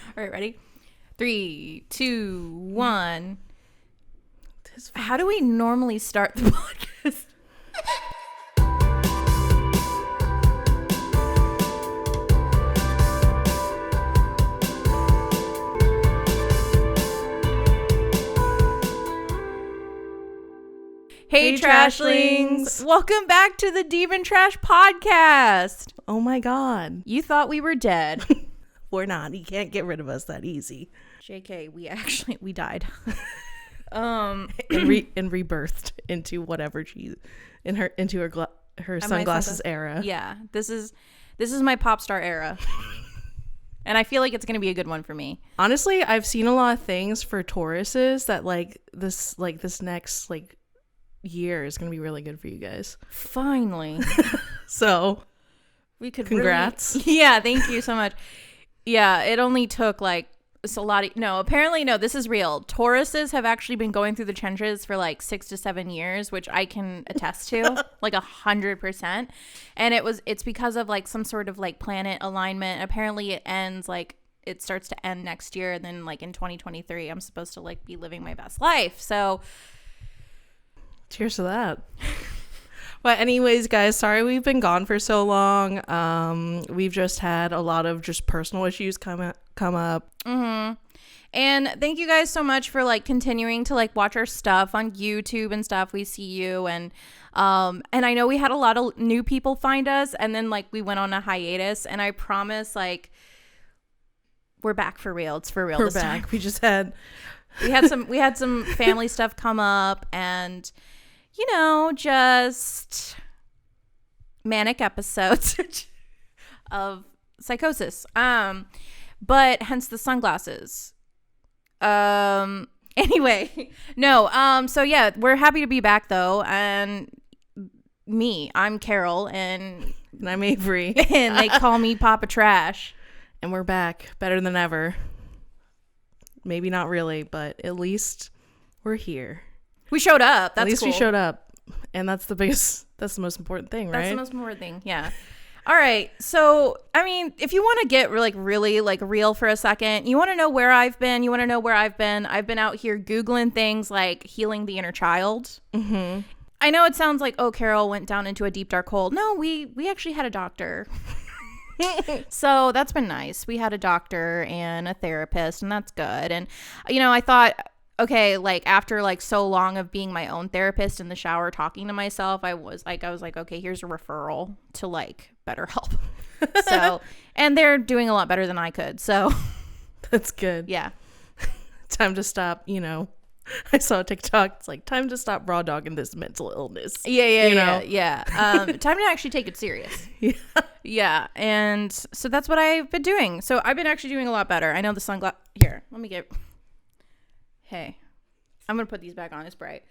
All right, ready? 3, 2, 1. How do we normally start the podcast? Hey, trashlings! Welcome back to the Demon Trash Podcast. Oh my god. You thought we were dead. We're not. You can't get rid of us that easy. JK, we died. And rebirthed into whatever into her sunglasses era. Yeah, this is my pop star era. And I feel like it's going to be a good one for me. Honestly, I've seen a lot of things for Tauruses that this next year is going to be really good for you guys. Finally. So, we could congrats. Really, yeah, thank you so much. Yeah, it only took apparently this is real. Tauruses have actually been going through the trenches for 6 to 7 years, which I can attest to 100%. And it's because of some sort of planet alignment. Apparently it ends it starts to end next year, and then in 2023 I'm supposed to be living my best life. So cheers to that. But anyways, guys, sorry we've been gone for so long. We've just had a lot of just personal issues come up. Mm-hmm. And thank you guys so much for continuing to watch our stuff on YouTube and stuff. We see you, and I know we had a lot of new people find us, and then we went on a hiatus, and I promise we're back for real. It's for real. We're back. Time. We just had we had some family stuff come up, and just manic episodes of psychosis. But hence the sunglasses. Anyway, no. So yeah, we're happy to be back though. And I'm Carol, and I'm Avery. And they call me Papa Trash. And we're back, better than ever. Maybe not really, but at least we're here. We showed up. That's at least cool. We showed up, and that's the most important thing, right? That's the most important thing. Yeah. All right. So, if you want to get really real for a second, you want to know where I've been. You want to know where I've been. I've been out here Googling things like healing the inner child. Mm-hmm. I know it sounds like, oh, Carol went down into a deep dark hole. No, we actually had a doctor. So that's been nice. We had a doctor and a therapist, and that's good. And, I thought, okay, after so long of being my own therapist in the shower talking to myself, I was like, okay, here's a referral to BetterHelp. So, and they're doing a lot better than I could. So that's good. Yeah. Time to stop, I saw a TikTok. It's time to stop raw dogging this mental illness. Yeah. Time to actually take it serious. Yeah. Yeah. And so that's what I've been doing. So I've been actually doing a lot better. I know the sunglasses. Here, let me get. Hey, I'm gonna put these back on. It's bright.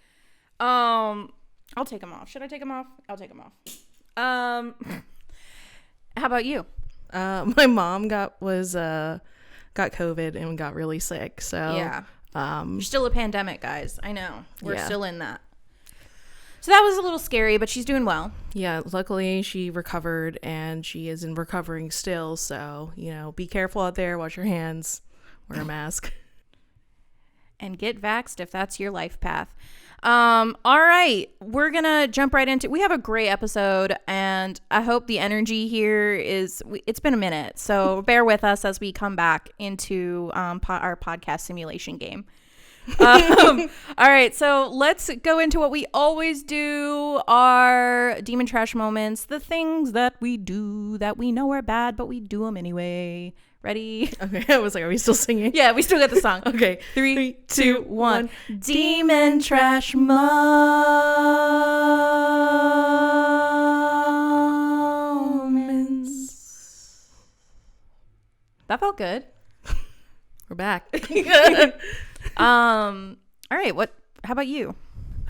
I'll take them off. Should I take them off? I'll take them off. How about you? My mom got COVID and got really sick. So yeah. There's still a pandemic, guys. I know. We're still in that. So that was a little scary, but she's doing well. Yeah, luckily she recovered, and she is in recovering still. So, be careful out there. Wash your hands. Wear a mask. And get vaxxed if that's your life path. All right. We're going to jump right into it. We have a great episode, and I hope the energy here it's been a minute. So bear with us as we come back into our podcast simulation game. All right. So let's go into what we always do, our demon trash moments, the things that we do that we know are bad, but we do them anyway. Ready? Okay, I was like, are we still singing? Yeah, we still got the song. Okay. 3, 2, 1. Demon trash moments. That felt good. We're back. All right, how about you?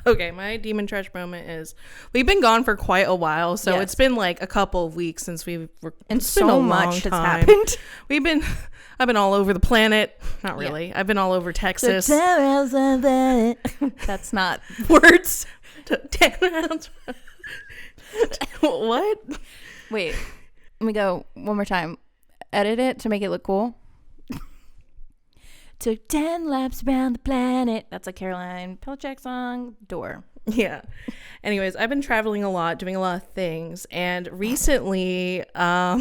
Okay, my demon trash moment is we've been gone for quite a while, so it's been a couple of weeks since we've and so much has happened. I've been all over the planet. Not really. Yeah. I've been all over Texas. That's not words. What? Wait, let me go one more time. Edit it to make it look cool. Took 10 laps around the planet. That's a Caroline Pilchek song. Door. Yeah. Anyways, I've been traveling a lot, doing a lot of things, and recently, I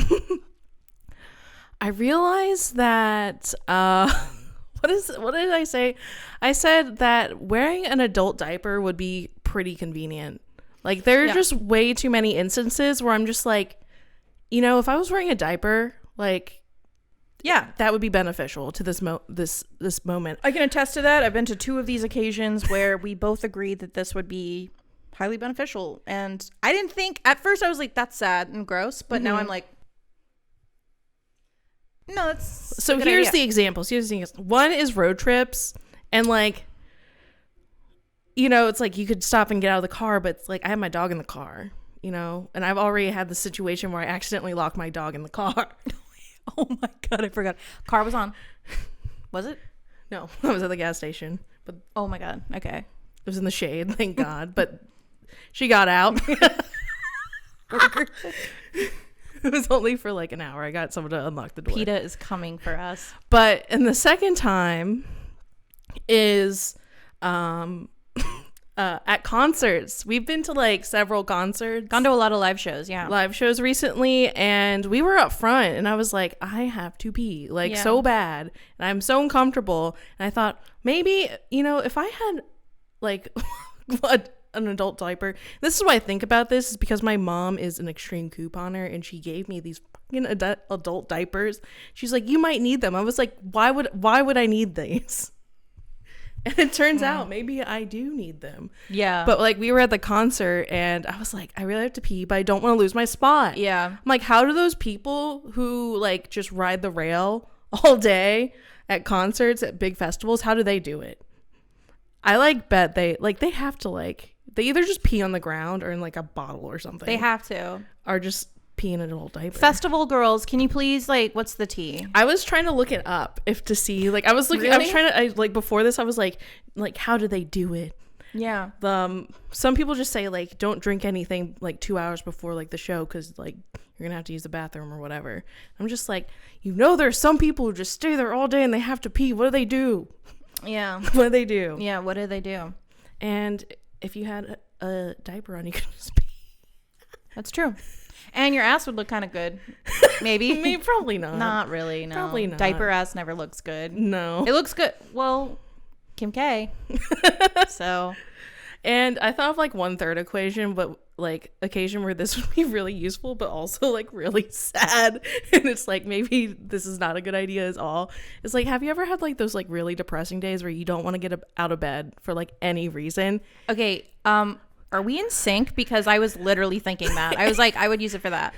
realized that what did I say? I said that wearing an adult diaper would be pretty convenient. Like, there are just way too many instances where I'm just like, you know, if I was wearing a diaper, like, yeah, that would be beneficial to this moment. I can attest to that. I've been to 2 of these occasions where we both agreed that this would be highly beneficial. And I didn't think, at first I was like, that's sad and gross. But now I'm like, no, that's so here's the examples. One is road trips, and like, you know, it's like you could stop and get out of the car, but it's like I have my dog in the car, you know, and I've already had the situation where I accidentally locked my dog in the car. Oh my God, I forgot. Car was on. Was it? No, I was at the gas station. But oh my God. Okay. It was in the shade, thank God. But she got out. It was only for like an hour. I got someone to unlock the door. PETA is coming for us. But and the second time is at concerts. We've been to like several concerts. Gone to a lot of live shows, yeah. Live shows recently, and we were up front, and I was like, I have to pee, like so bad, and I'm so uncomfortable. And I thought maybe, you know, if I had like an adult diaper. This is why I think about this, is because my mom is an extreme couponer, and she gave me these fucking adult diapers. She's like, you might need them. I was like, why would I need these? And it turns out maybe I do need them. Yeah. But like we were at the concert, and I was like, I really have to pee, but I don't want to lose my spot. Yeah. I'm like, how do those people who like just ride the rail all day at concerts, at big festivals, how do they do it? I like bet they have to they either just pee on the ground or in like a bottle or something. They have to. Or just pee in an adult diaper. Festival girls, can you please what's the tea? I was trying to look it up to see I was looking. Really? I was trying to before this I was like how do they do it? Yeah. Some people just say don't drink anything 2 hours before the show because you're gonna have to use the bathroom or whatever. I'm just there's some people who just stay there all day and they have to pee. What do they do? Yeah. What do they do? Yeah. What do they do? And if you had a diaper on, you could just pee. That's true. And your ass would look kind of good. Maybe. Maybe probably not. Not really. No. Probably not. Diaper ass never looks good. No. It looks good. Well, Kim K. So. And I thought of 1/3 equation, but occasion where this would be really useful, but also really sad. And it's maybe this is not a good idea at all. It's have you ever had those really depressing days where you don't want to get out of bed for any reason? Okay. Are we in sync? Because I was literally thinking that. I was I would use it for that.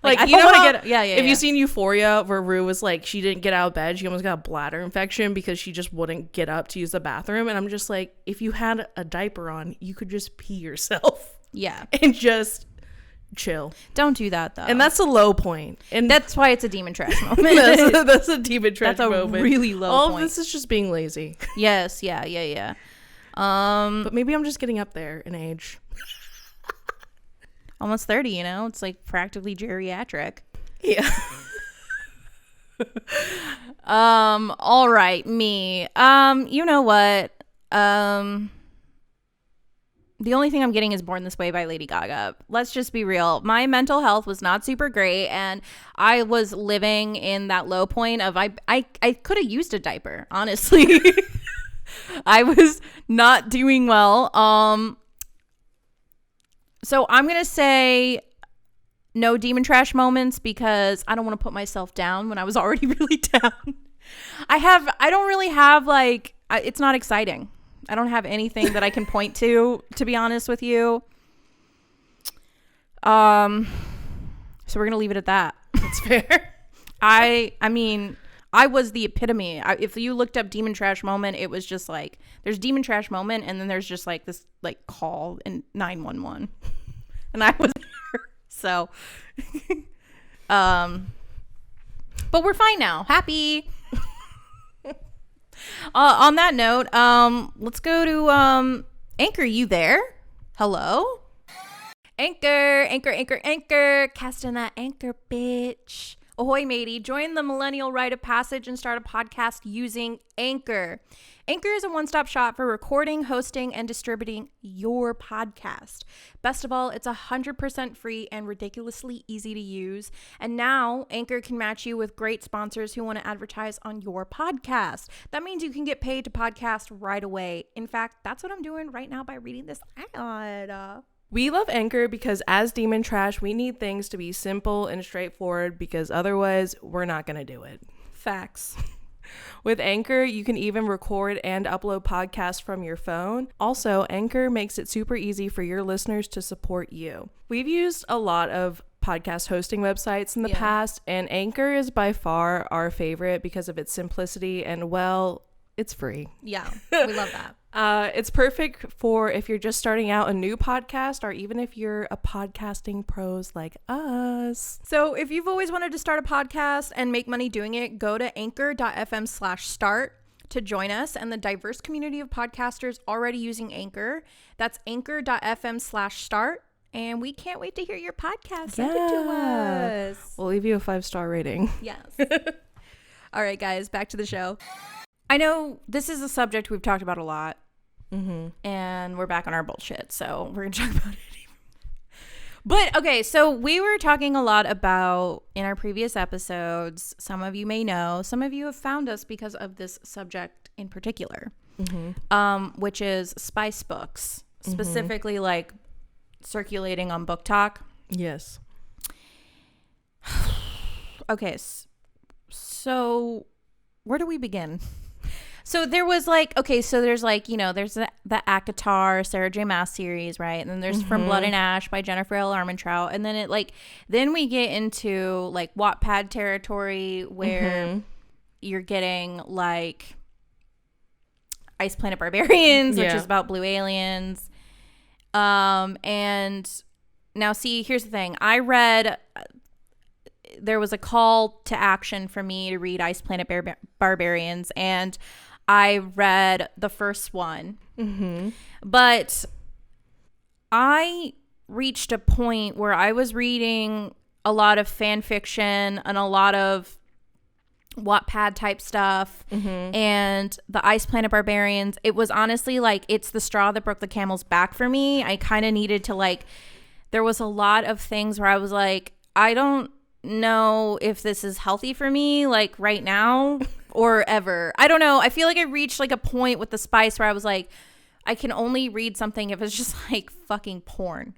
I you know how, if you've seen Euphoria where Rue was she didn't get out of bed, she almost got a bladder infection because she just wouldn't get up to use the bathroom. And I'm just if you had a diaper on, you could just pee yourself. Yeah. And just chill. Don't do that though. And that's a low point. And that's why it's a demon trash moment. that's a demon trash moment. That's a really low point. All of this is just being lazy. Yes. Yeah. But maybe I'm just getting up there in age. Almost 30, it's practically geriatric. Yeah. All right, me. You know what? The only thing I'm getting is Born This Way by Lady Gaga. Let's just be real. My mental health was not super great, and I was living in that low point of I could have used a diaper, honestly. I was not doing well. So I'm going to say no demon trash moments because I don't want to put myself down when I was already really down. I don't really have it's not exciting. I don't have anything that I can point to be honest with you. So we're going to leave it at that. That's fair. I mean, I was the epitome. If you looked up demon trash moment, it was just there's demon trash moment, and then there's just this call in 911, and I was there. So, but we're fine now. Happy. On that note, let's go to Anchor. You there? Hello. Anchor, casting that anchor, bitch. Ahoy, matey. Join the millennial rite of passage and start a podcast using Anchor. Anchor is a one-stop shop for recording, hosting, and distributing your podcast. Best of all, it's 100% free and ridiculously easy to use. And now Anchor can match you with great sponsors who want to advertise on your podcast. That means you can get paid to podcast right away. In fact, that's what I'm doing right now by reading this ad. We love Anchor because as Demon Trash, we need things to be simple and straightforward because otherwise we're not going to do it. Facts. With Anchor, you can even record and upload podcasts from your phone. Also, Anchor makes it super easy for your listeners to support you. We've used a lot of podcast hosting websites in the past, and Anchor is by far our favorite because of its simplicity and, well, it's free. Yeah, we love that. It's perfect for if you're just starting out a new podcast or even if you're a podcasting pros like us. So if you've always wanted to start a podcast and make money doing it, go to anchor.fm/start to join us and the diverse community of podcasters already using Anchor. That's anchor.fm/start. And we can't wait to hear your podcast. Send it to us. We'll leave you a 5-star rating. Yes. All right, guys, back to the show. I know this is a subject we've talked about a lot, and we're back on our bullshit, so we're going to talk about it. But, okay, so we were talking a lot about, in our previous episodes, some of you may know, some of you have found us because of this subject in particular, which is spice books, specifically, like, circulating on BookTok. Yes. Okay, so where do we begin? So there was like, okay, so there's like, you know, there's the ACOTAR Sarah J Maas series, right? And then there's From Blood and Ash by Jennifer L. Armentrout. And then then we get into like Wattpad territory where you're getting like Ice Planet Barbarians, which is about blue aliens. And now see, here's the thing. I read, there was a call to action for me to read Ice Planet Barbarians, and I read the first one. But I reached a point where I was reading a lot of fan fiction and a lot of Wattpad type stuff, and the Ice Planet Barbarians, it was honestly like it's the straw that broke the camel's back for me. I kind of needed to like, there was a lot of things where I was like, I don't know if this is healthy for me like right now or ever. I don't know. I feel like I reached like a point with the spice where I was like, I can only read something if it's just like fucking porn.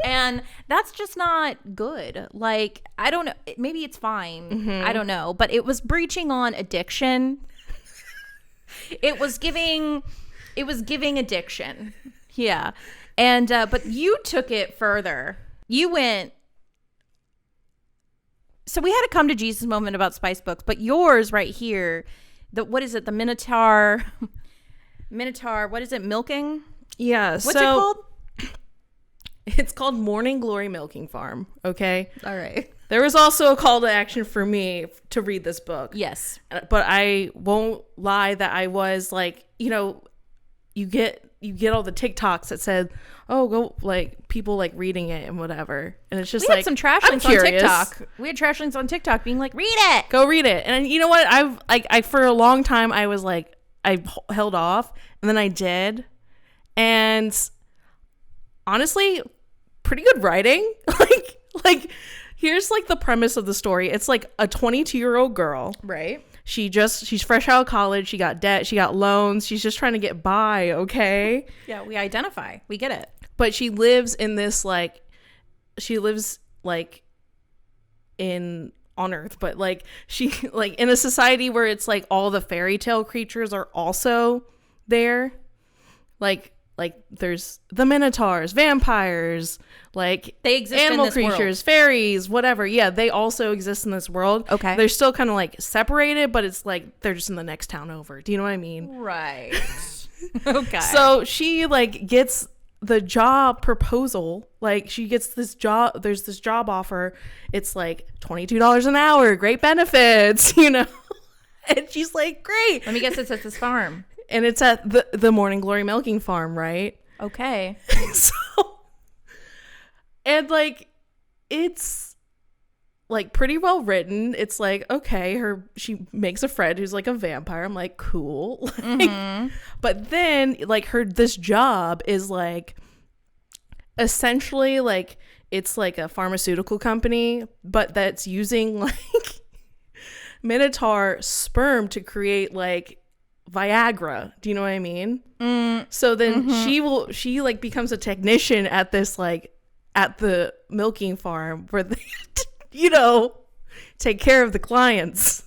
And that's just not good. Like, I don't know, maybe it's fine, I don't know, but it was breaching on addiction. it was giving addiction. Yeah. And but you took it further. You went, so we had a come to Jesus moment about spice books, but yours right here, what is it, the Minotaur, what is it, milking? Yeah. What's it called? It's called Morning Glory Milking Farm. Okay. All right. There was also a call to action for me to read this book. Yes. But I won't lie that I was like, you know, you get all the TikToks that said, oh, go like people like reading it and whatever. And it's just we like had some trashlings on TikTok. We had trashlings on TikTok being like, read it. Go read it. And you know what? I for a long time I was like, I held off, and then I did. And honestly, pretty good writing. like here's like the premise of the story. It's like a 22-year-old girl. Right. She's fresh out of college. She got debt. She got loans. She's just trying to get by. Okay. Yeah. We identify. We get it. But she lives in this on Earth, but like she like in a society where it's like all the fairy tale creatures are also there. Like there's the minotaurs, vampires, like they exist animal in this creatures, world. Fairies, whatever. Yeah, they also exist in this world. Okay. They're still kind of like separated, but it's like they're just in the next town over. Do you know what I mean? Right. Okay. So she like gets the job proposal. Like she gets this job. There's this job offer. It's like $22 an hour, great benefits, you know. And she's like, great. Let me guess, it's at this farm. And it's at the Morning Glory Milking Farm, right? Okay. So, and like, it's like pretty well written. It's like, okay, she makes a friend who's like a vampire. I'm like, cool. Like, but then like this job is like essentially like it's like a pharmaceutical company, but that's using like minotaur sperm to create like Viagra. Do you know what I mean? So then she like becomes a technician at this like at the milking farm where they you know, take care of the clients,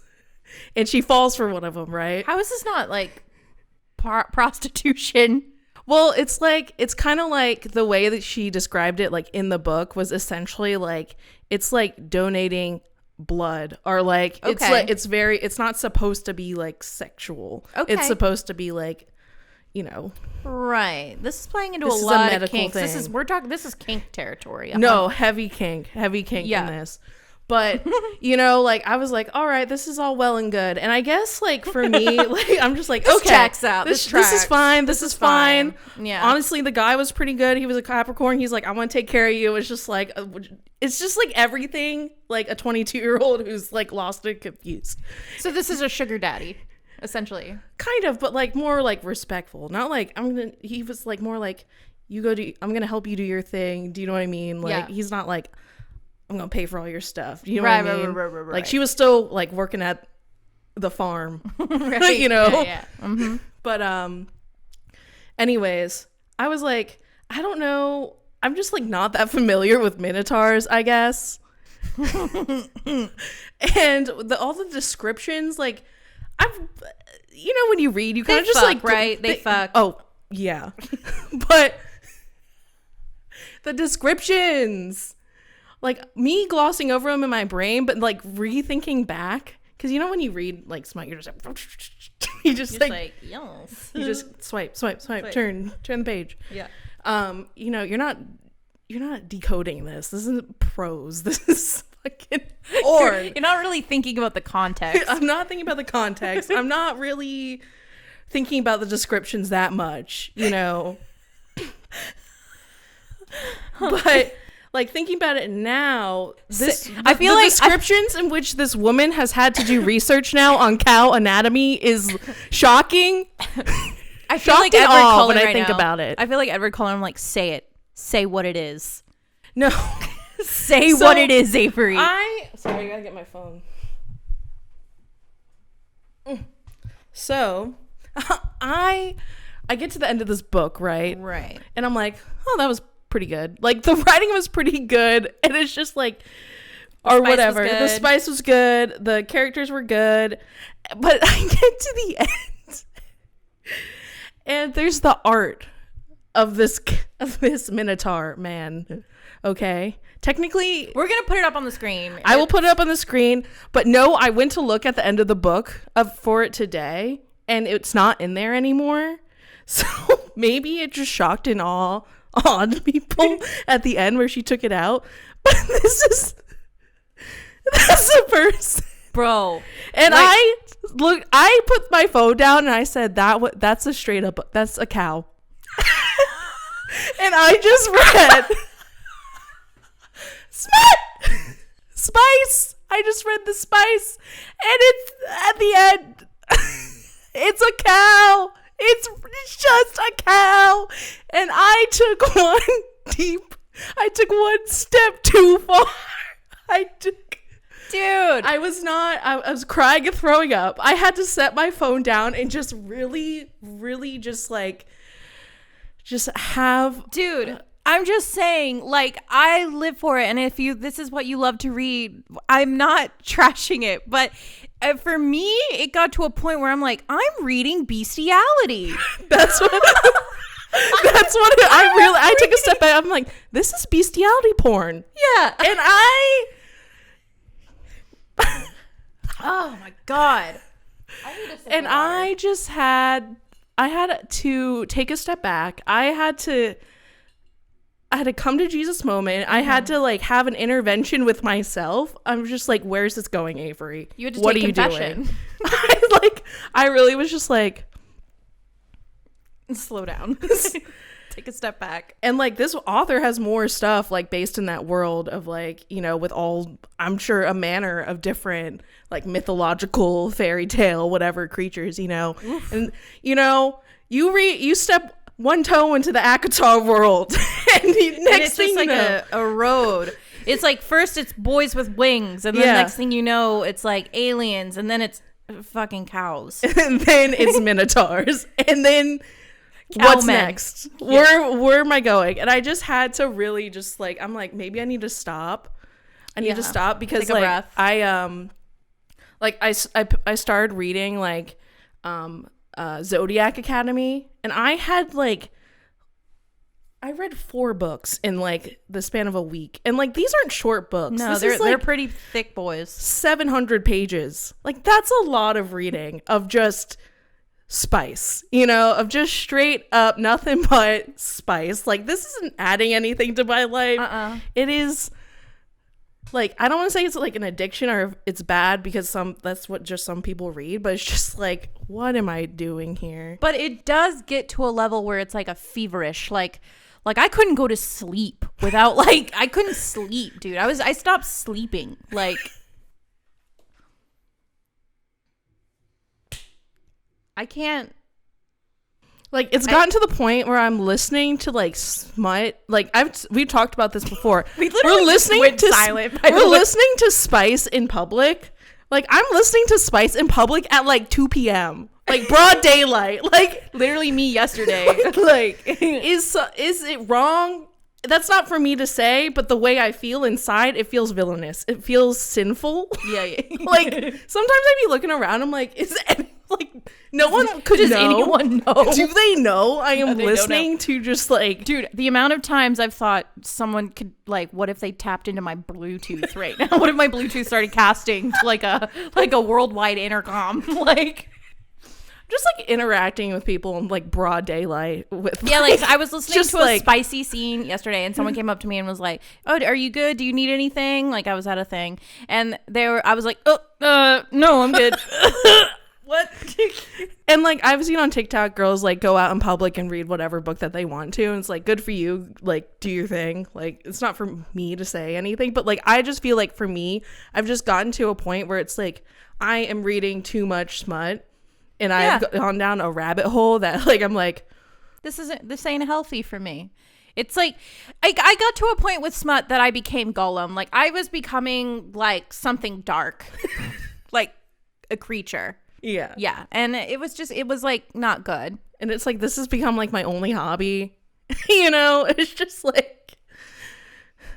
and she falls for one of them, right? How is this not like prostitution? Well, it's like, it's kind of like the way that she described it, like in the book, was essentially like, it's like donating blood, or like, it's like, it's not supposed to be like sexual. Okay. It's supposed to be like, you know. Right. This is playing into a lot of kinks. Thing. This is kink territory. No, heavy kink in this. But, you know, like, I was like, all right, this is all well and good. And I guess, like, for me, like, I'm just like, this okay. Checks out. This is fine. This is fine. Yeah. Honestly, the guy was pretty good. He was a Capricorn. He's like, I want to take care of you. It's just like everything, like a 22-year-old who's, like, lost and confused. So this is a sugar daddy, essentially. Kind of, but, like, more, like, respectful. Not like, he was, like, more like, I'm going to help you do your thing. Do you know what I mean? Like, he's not like, I'm gonna pay for all your stuff. Do you know what I mean? Right. Like, she was still like working at the farm, right. You know. Yeah. Mm-hmm. But anyways, I was like, I don't know. I'm just like not that familiar with minotaurs, I guess. And all the descriptions, like, you know, when you read, you kind of just fuck, like right. They fuck. Oh yeah, but the descriptions. Like, me glossing over them in my brain, but, like, rethinking back. Because, you know, when you read, like, smut, you're just like... you just like, yes. You just swipe, turn the page. Yeah. You know, you're not decoding this. This isn't prose. This is fucking... Or you're not really thinking about the context. I'm not thinking about the context. I'm not really thinking about the descriptions that much, you know. But... Like, thinking about it now, I feel like descriptions in which this woman has had to do research now on cow anatomy is shocking. I feel like Edward Cullen when I think about it. I feel like Edward Cullen, like, say it. Say what it is. No. Say what it is, Avery. Sorry, I gotta get my phone. So, I get to the end of this book, right? Right. And I'm like, oh, that was pretty good. Like, the writing was pretty good, and it's just like, or whatever. The spice was good. The characters were good, but I get to the end, and there's the art of this minotaur man. Okay, technically, we're gonna put it up on the screen. I will put it up on the screen. But no, I went to look at the end of the book for it today, and it's not in there anymore. So maybe it just shocked and awed people at the end where she took it out. But that's the person, bro. And like, I put my phone down and I said, that's a cow. And I just read spice. I just read the spice, and it's at the end. It's a cow. It's just a cow. And I took one step too far. Dude, I was crying and throwing up. I had to set my phone down and just really, really just have... Dude, I'm just saying, like, I live for it. And if this is what you love to read, I'm not trashing it. But for me, it got to a point where I'm like, I'm reading bestiality. That's what I took a step back. I'm like, this is bestiality porn. Yeah. And oh my God. I had to take a step back. I had to come to Jesus moment. I had to like have an intervention with myself. I'm just like, where's this going, Avery? You had to what take are confession. You doing? I really was just like, slow down. Take a step back. And like this author has more stuff like based in that world of like, you know, with all, I'm sure, a manner of different like mythological fairy tale whatever creatures, you know. Oof. And you know, you step one toe into the ACOTAR world and it's just like a road. It's like first it's boys with wings, and then next thing you know it's like aliens, and then it's fucking cows, and then it's minotaurs, and then what's next? Where am I going? And I just had to really just like, I'm like, maybe I need to stop. I need to stop because like I started reading like Zodiac Academy, and I read 4 books in like the span of a week, and like these aren't short books. No, they're pretty thick boys. 700 pages. Like that's a lot of reading of just spice, you know, of just straight up nothing but spice. Like this isn't adding anything to my life. It is like, I don't want to say it's like an addiction or it's bad because that's what just some people read, but it's just like, what am I doing here? But it does get to a level where it's like a feverish, like I couldn't go to sleep without like, I couldn't sleep, dude. I stopped sleeping. Like I can't. Like it's gotten to the point where I'm listening to like smut. Like we've talked about this before. We're listening to Spice in public. Like I'm listening to Spice in public at like 2 p.m. Like broad daylight. Like literally me yesterday. Like is it wrong? That's not for me to say, but the way I feel inside, it feels villainous. It feels sinful. Yeah. Like sometimes I'd be looking around. I'm like, like no one could does know. Anyone know? Do they know I am listening to just like, dude, the amount of times I've thought someone could like, what if they tapped into my Bluetooth right now? What if my Bluetooth started casting to like a worldwide intercom? Like just like interacting with people in like broad daylight with like I was listening to a spicy scene yesterday, and someone came up to me and was like, oh, are you good? Do you need anything? Like I was at a thing, and I was like, no, I'm good. What? And like I've seen on TikTok girls like go out in public and read whatever book that they want to, and it's like, good for you, like do your thing. Like it's not for me to say anything, but like I just feel like for me, I've just gotten to a point where it's like I am reading too much smut, and I've gone down a rabbit hole that like I'm like, this ain't healthy for me. It's like I got to a point with smut that I became Gollum. Like I was becoming like something dark, like a creature. Yeah. And it was like not good. And it's like, this has become like my only hobby. You know, it's just like,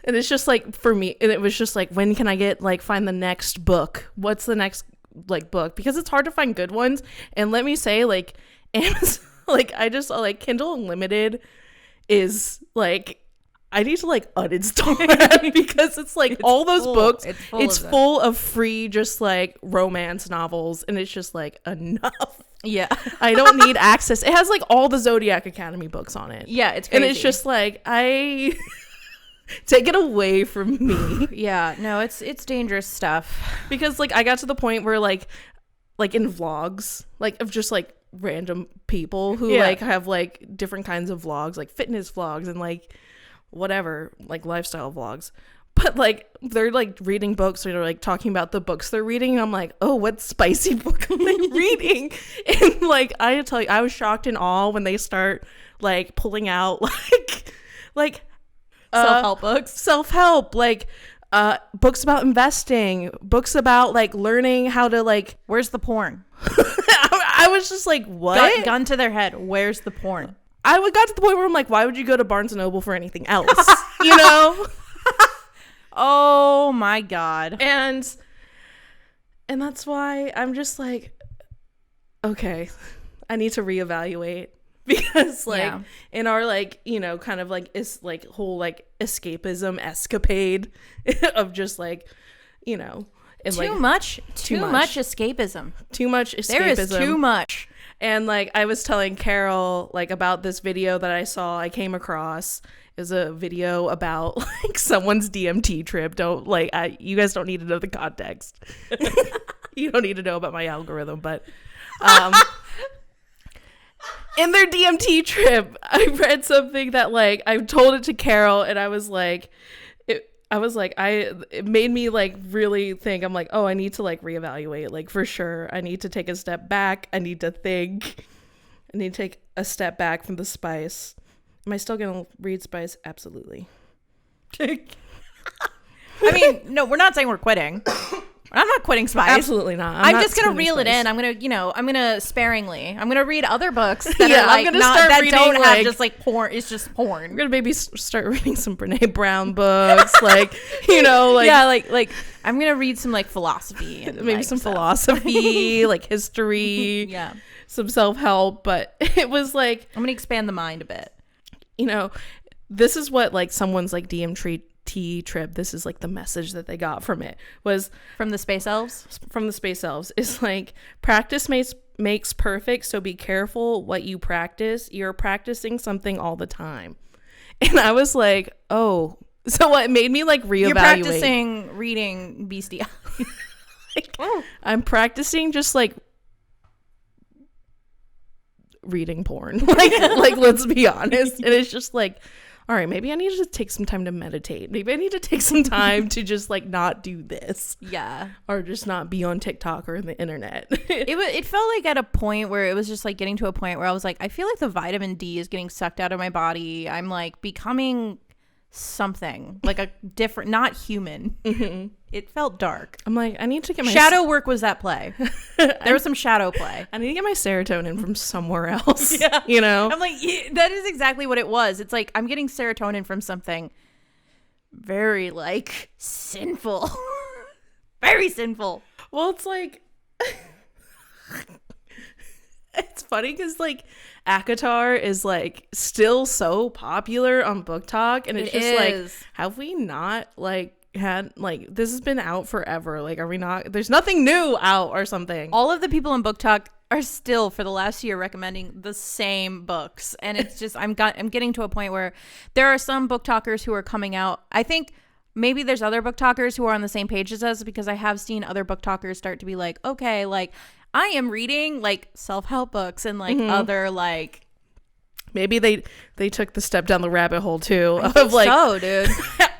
and it's just like for me, and it was just like, when can I find the next book? What's the next like book? Because it's hard to find good ones. And let me say, like Amazon, like I just like Kindle Unlimited is like, I need to like uninstall that because it's like all those books, it's full of free just like romance novels, and it's just like enough. Yeah. I don't need access. It has like all the Zodiac Academy books on it. Yeah, it's crazy. And it's just like, I take it away from me. Yeah, no, it's dangerous stuff. Because like I got to the point where like in vlogs, like of just like random people who like have like different kinds of vlogs, like fitness vlogs and like whatever, like lifestyle vlogs, but like they're like reading books or they're like talking about the books they're reading, and I'm like, oh, what spicy book am I reading? And like I tell you, I was shocked and awe when they start like pulling out like self-help like books about investing, books about like learning how to like, where's the porn? I was just like, what? Gun to their head, where's the porn? I got to the point where I'm like, why would you go to Barnes & Noble for anything else? You know? Oh my God. And that's why I'm just like, okay, I need to reevaluate, because like in our like, you know, kind of like is like whole like escapism escapade of just like, you know, and too much escapism. There is too much. And like I was telling Carol like about this video that I came across. It was a video about like someone's DMT trip. You guys don't need to know the context. You don't need to know about my algorithm, but in their DMT trip, I read something that like I told it to Carol, and I was like, it made me like really think. I'm like, oh, I need to like reevaluate. Like for sure, I need to take a step back. I need to think. I need to take a step back from the spice. Am I still gonna read spice? Absolutely. I mean, no, we're not saying we're quitting. I'm not quitting spice. Absolutely not. I'm just gonna reel it in. I'm gonna sparingly. I'm gonna read other books that are like don't have just like porn. It's just porn. I'm gonna maybe start reading some Brene Brown books, like like I'm gonna read some like philosophy and maybe some philosophy, like history, yeah, some self-help. But it was like I'm gonna expand the mind a bit. This is what like someone's like DMT trip, this is like the message that they got from it, was from the space elves. Is like, practice makes perfect, so be careful what you practice. You're practicing something all the time. And I was like, oh, so what made me like reevaluate. You're practicing reading bestiality. I'm practicing just like reading porn, like let's be honest. And it's just like, all right, maybe I need to take some time to meditate. Maybe I need to take some time to just like not do this. Yeah. Or just not be on TikTok or the internet. It felt like at a point where it was just like getting to a point where I was like, I feel like the vitamin D is getting sucked out of my body. I'm like becoming something like a different, not human. Mm-hmm. It felt dark. I'm like, I need to get my shadow work. Was that play? There was some shadow play. I need to get my serotonin from somewhere else. Yeah. I'm like, yeah, that is exactly what it was. It's like I'm getting serotonin from something very like sinful. Very sinful. Well, it's like it's funny because like ACOTAR is like still so popular on BookTok, and it's like, have we not like had like this has been out forever? Like, are we not? There's nothing new out or something. All of the people in BookTok are still for the last year recommending the same books, and it's just I'm getting to a point where there are some BookTokers who are coming out. I think maybe there's other BookTokers who are on the same page as us, because I have seen other BookTokers start to be like, okay, like I am reading like self-help books and like other like. Maybe they took the step down the rabbit hole too of like, so dude.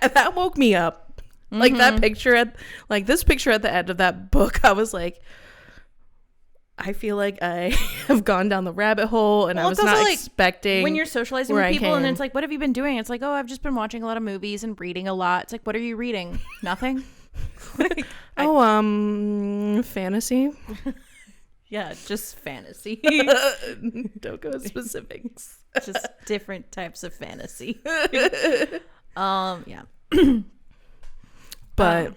That woke me up. Like that picture this picture at the end of that book, I was like, I feel like I have gone down the rabbit hole, and I was not expecting. When you're socializing with people and it's like, what have you been doing? It's like, oh, I've just been watching a lot of movies and reading a lot. It's like, what are you reading? Nothing. Fantasy. Yeah, just fantasy. Don't go specifics. Just different types of fantasy. Yeah. But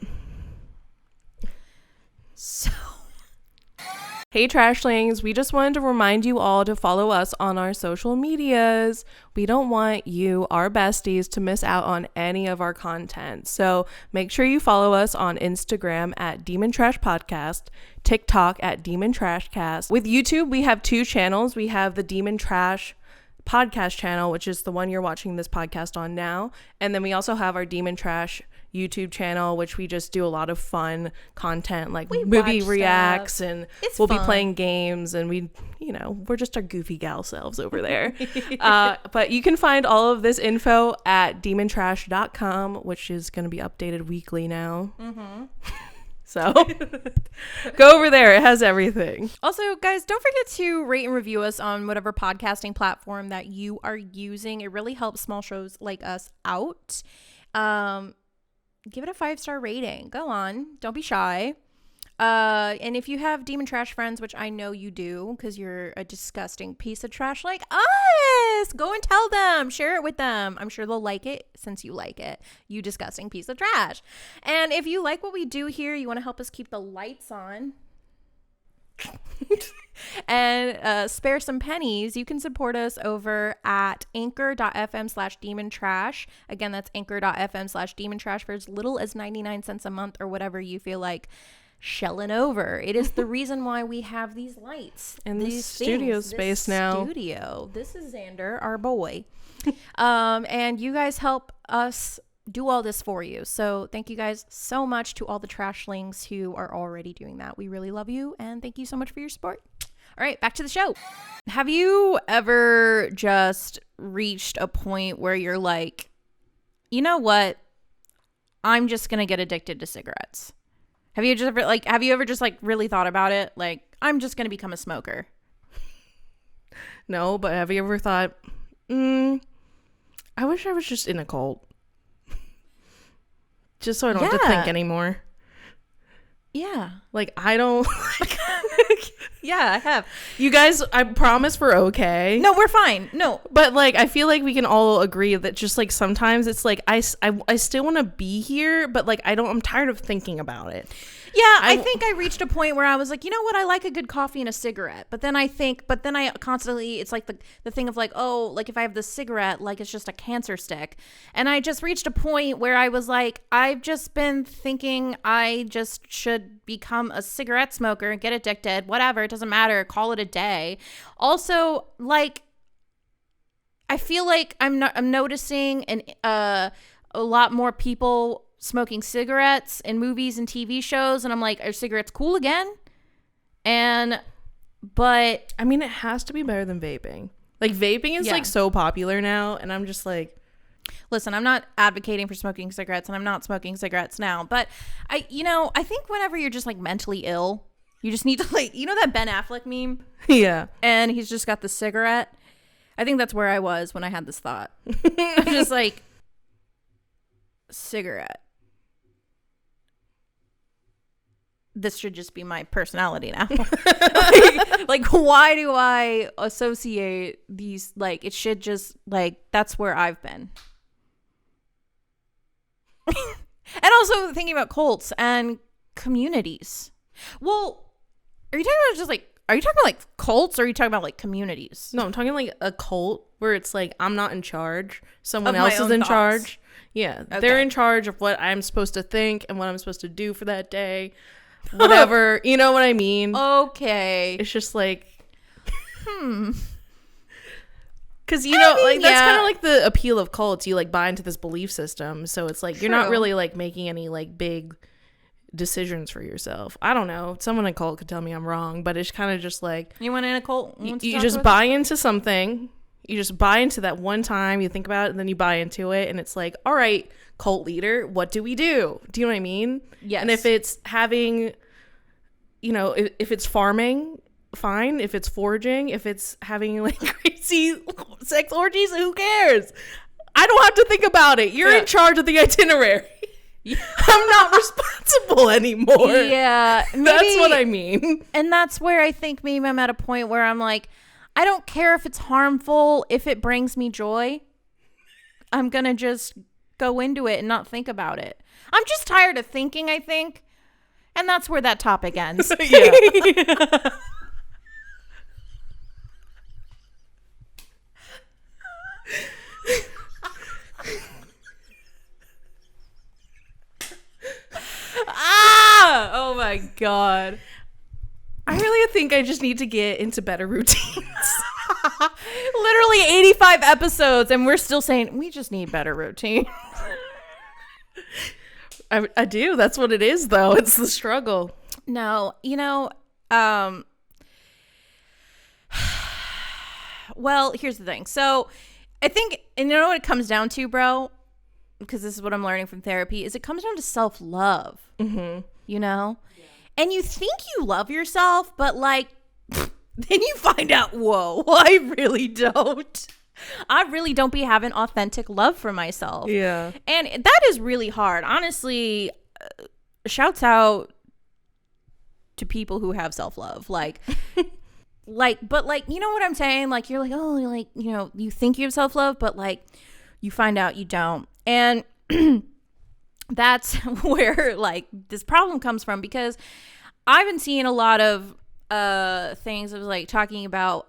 so hey trashlings, we just wanted to remind you all to follow us on our social medias. We don't want you, our besties, to miss out on any of our content. So make sure you follow us on Instagram at Demon Trash Podcast, TikTok at Demon Trash Cast. With YouTube, we have 2 channels. We have the Demon Trash podcast channel, which is the one you're watching this podcast on now. And then we also have our Demon Trash YouTube channel, which we just do a lot of fun content, like movie reacts stuff. And we'll be playing games, and we're just our goofy gal selves over there. But you can find all of this info at demontrash.com, which is going to be updated weekly now. So go over there. It has everything. Also, guys, don't forget to rate and review us on whatever podcasting platform that you are using. It really helps small shows like us out. Give it a 5-star rating. Go on. Don't be shy. And if you have Demon Trash friends, which I know you do because you're a disgusting piece of trash like us, go and tell them. Share it with them. I'm sure they'll like it since you like it, you disgusting piece of trash. And if you like what we do here, you want to help us keep the lights on and spare some pennies, you can support us over at anchor.fm/demontrash. Again, that's anchor.fm/demontrash for as little as 99 cents a month or whatever you feel like shelling over. It is the reason why we have these lights and this studio space now. This is Xander, our boy. And you guys help us do all this for you. So thank you guys so much to all the trashlings who are already doing that. We really love you, and thank you so much for your support. All right, back to the show. Have you ever just reached a point where you're like, you know what? I'm just going to get addicted to cigarettes. Have you ever just like really thought about it? Like, I'm just going to become a smoker. No, but have you ever thought, I wish I was just in a cult. Just so I don't have to think anymore. Yeah. Like, I don't... Yeah, I have. You guys, I promise we're okay. No, we're fine. No. But, like, I feel like we can all agree that just, like, sometimes it's like, I still want to be here, but, like, I'm tired of thinking about it. Yeah, I think I reached a point where I was like, you know what? I like a good coffee and a cigarette. But then I constantly, it's like the thing of like, oh, like if I have this cigarette, like it's just a cancer stick. And I just reached a point where I was like, I've just been thinking I just should become a cigarette smoker and get addicted, whatever. It doesn't matter. Call it a day. Also, like, I feel like I'm noticing a lot more people smoking cigarettes in movies and TV shows, and I'm like, are cigarettes cool again? But I mean, it has to be better than vaping. Like, vaping is like so popular now, and I'm just like, listen, I'm not advocating for smoking cigarettes, and I'm not smoking cigarettes now, but I think whenever you're just like mentally ill, you just need to, like, you know that Ben Affleck meme? Yeah. And he's just got the cigarette. I think that's where I was when I had this thought. I'm just like, cigarette. This should just be my personality now. like, why do I associate these? Like, it should just, like, that's where I've been. And also thinking about cults and communities. Well, are you talking about like cults, or are you talking about like communities? No, I'm talking like a cult where it's like, I'm not in charge. Someone else is in charge. Yeah. Okay. They're in charge of what I'm supposed to think and what I'm supposed to do for that day. Whatever. You know what I mean? Okay. It's just like, because, you know, like, that's kind of like the appeal of cults. You, like, buy into this belief system. So it's like, you're not really, like, making any, like, big decisions for yourself. I don't know. Someone in a cult could tell me I'm wrong, but it's kind of just like, you went in a cult? You just buy into something. You just buy into that one time. You think about it, and then you buy into it. And it's like, all right, cult leader, what do we do? Do you know what I mean? Yes. And if it's having, you know, if it's farming, fine. If it's foraging, if it's having like crazy sex orgies, who cares? I don't have to think about it. You're in charge of the itinerary. I'm not responsible anymore. Yeah. Maybe, that's what I mean. And that's where I think maybe I'm at a point where I'm like, I don't care if it's harmful, if it brings me joy. I'm going to just go into it and not think about it. I'm just tired of thinking, I think. And that's where that topic ends. Yeah. Oh my God. I really think I just need to get into better routines. Literally 85 episodes and we're still saying we just need better routine. I do. That's what it is, though. It's the struggle. No, you know, well, here's the thing. So I think, and you know what it comes down to, bro? Because this is what I'm learning from therapy, is it comes down to self-love. Mm-hmm. You know? Yeah. And you think you love yourself, but like, then you find out, whoa, I really don't. I really don't be having authentic love for myself. Yeah. And that is really hard. Honestly, shouts out to people who have self-love. Like, but like, you know what I'm saying? Like, you're like, oh, like, you know, you think you have self-love, but like, you find out you don't. And that's where like this problem comes from, because I've been seeing a lot of things of like talking about,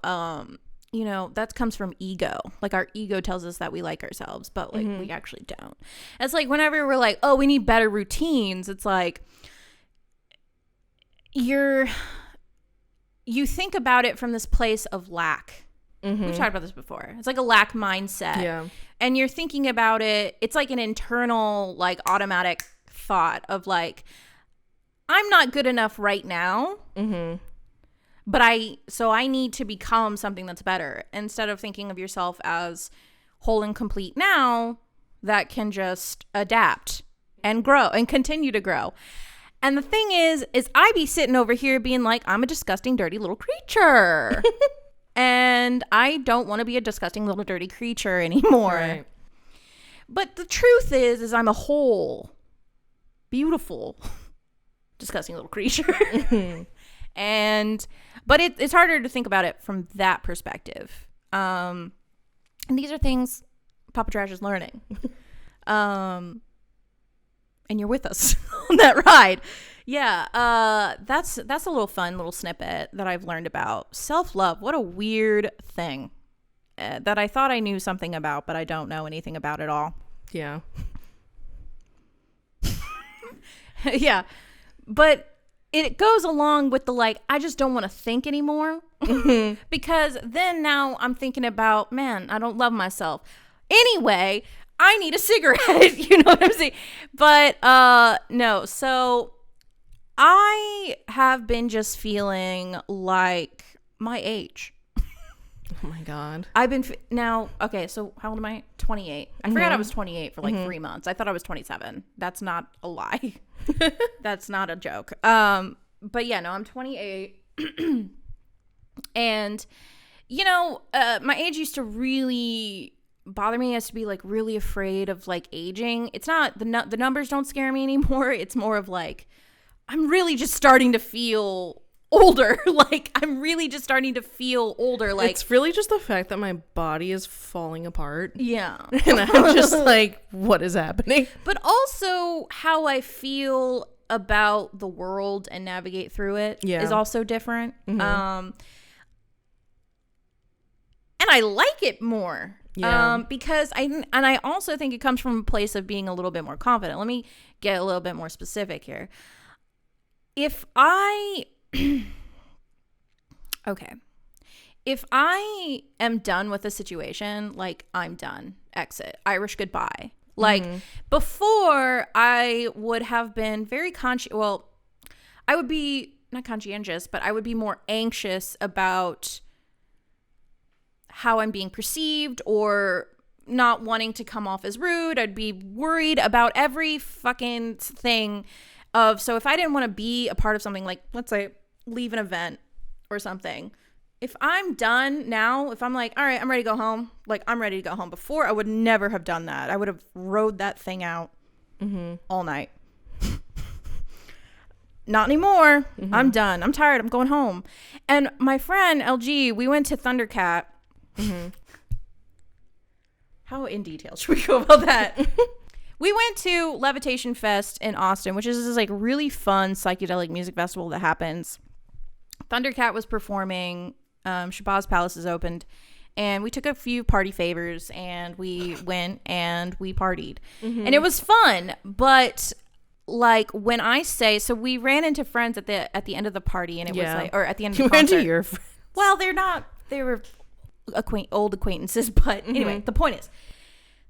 you know, that comes from ego. Like, our ego tells us that we like ourselves, but like we actually don't. It's like whenever we're like, oh, we need better routines, it's like you think about it from this place of lack. Mm-hmm. We've talked about this before. It's like a lack mindset. Yeah. And you're thinking about it, it's like an internal, like, automatic thought of like, I'm not good enough right now. Mm-hmm. So I need to become something that's better instead of thinking of yourself as whole and complete now that can just adapt and grow and continue to grow. And the thing is I be sitting over here being like, I'm a disgusting, dirty little creature. And I don't want to be a disgusting little dirty creature anymore. Right. But the truth is I'm a whole, beautiful, disgusting little creature. But it's harder to think about it from that perspective. And these are things Papa Trash is learning. And you're with us on that ride. Yeah, that's a little fun little snippet that I've learned about self-love. What a weird thing that I thought I knew something about, but I don't know anything about at all. Yeah. Yeah. But it goes along with the like, I just don't want to think anymore. Because then now I'm thinking about, man, I don't love myself. Anyway, I need a cigarette. You know what I'm saying? But no, so I have been just feeling like my age. Oh my God. I've been now, okay, so how old am I? 28. I forgot I was 28 for like 3 months. I thought I was 27. That's not a lie. That's not a joke. But yeah, no, I'm 28. And, you know, my age used to really bother me. I used to be like really afraid of like aging. It's not, the numbers don't scare me anymore. It's more of like, I'm really just starting to feel older. Like I'm really just starting to feel older. Like it's really just the fact that my body is falling apart. Yeah. And I'm just like, what is happening? But also how I feel about the world and navigate through it is also different. And I like it more. Because I also think it comes from a place of being a little bit more confident. Let me get a little bit more specific here. If I am done with a situation, like I'm done, exit, Irish goodbye. Like before I would have been very I would be not conscientious, but I would be more anxious about how I'm being perceived or not wanting to come off as rude. I'd be worried about every fucking thing so if I didn't want to be a part of something, like let's say leave an event or something, if I'm done now, if I'm like, all right, I'm ready to go home, like I'm ready to go home. Before I would never have done that. I would have rode that thing out all night. Not anymore. I'm done. I'm tired. I'm going home. And my friend LG, we went to Thundercat. How in detail should we go about that? We went to Levitation Fest in Austin, which is this like really fun psychedelic music festival that happens. Thundercat was performing. Shabazz Palace is opened, and we took a few party favors and we went and we partied, and it was fun. But like when I say, so we ran into friends at the end of the party, and it was like, or at the end of the concert. Into your friends. Well, they were old acquaintances, but anyway, the point is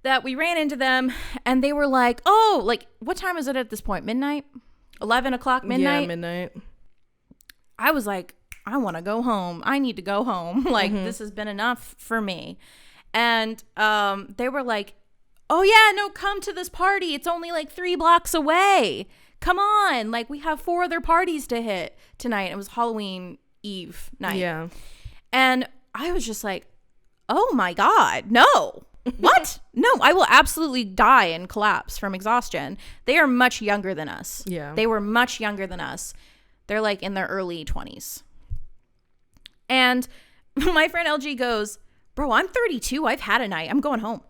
that we ran into them and they were like, oh, like what time is it at this point? Midnight? 11 o'clock, midnight? Yeah, midnight. I was like, I want to go home. I need to go home. Like this has been enough for me. And they were like, oh yeah, no, come to this party. It's only like 3 blocks away. Come on. Like we have 4 other parties to hit tonight. It was Halloween Eve night. Yeah. And I was just like, oh my God, no. What? No, I will absolutely die and collapse from exhaustion. They are much younger than us. Yeah. They were much younger than us. They're like in their early 20s. And my friend LG goes, bro, I'm 32. I've had a night. I'm going home.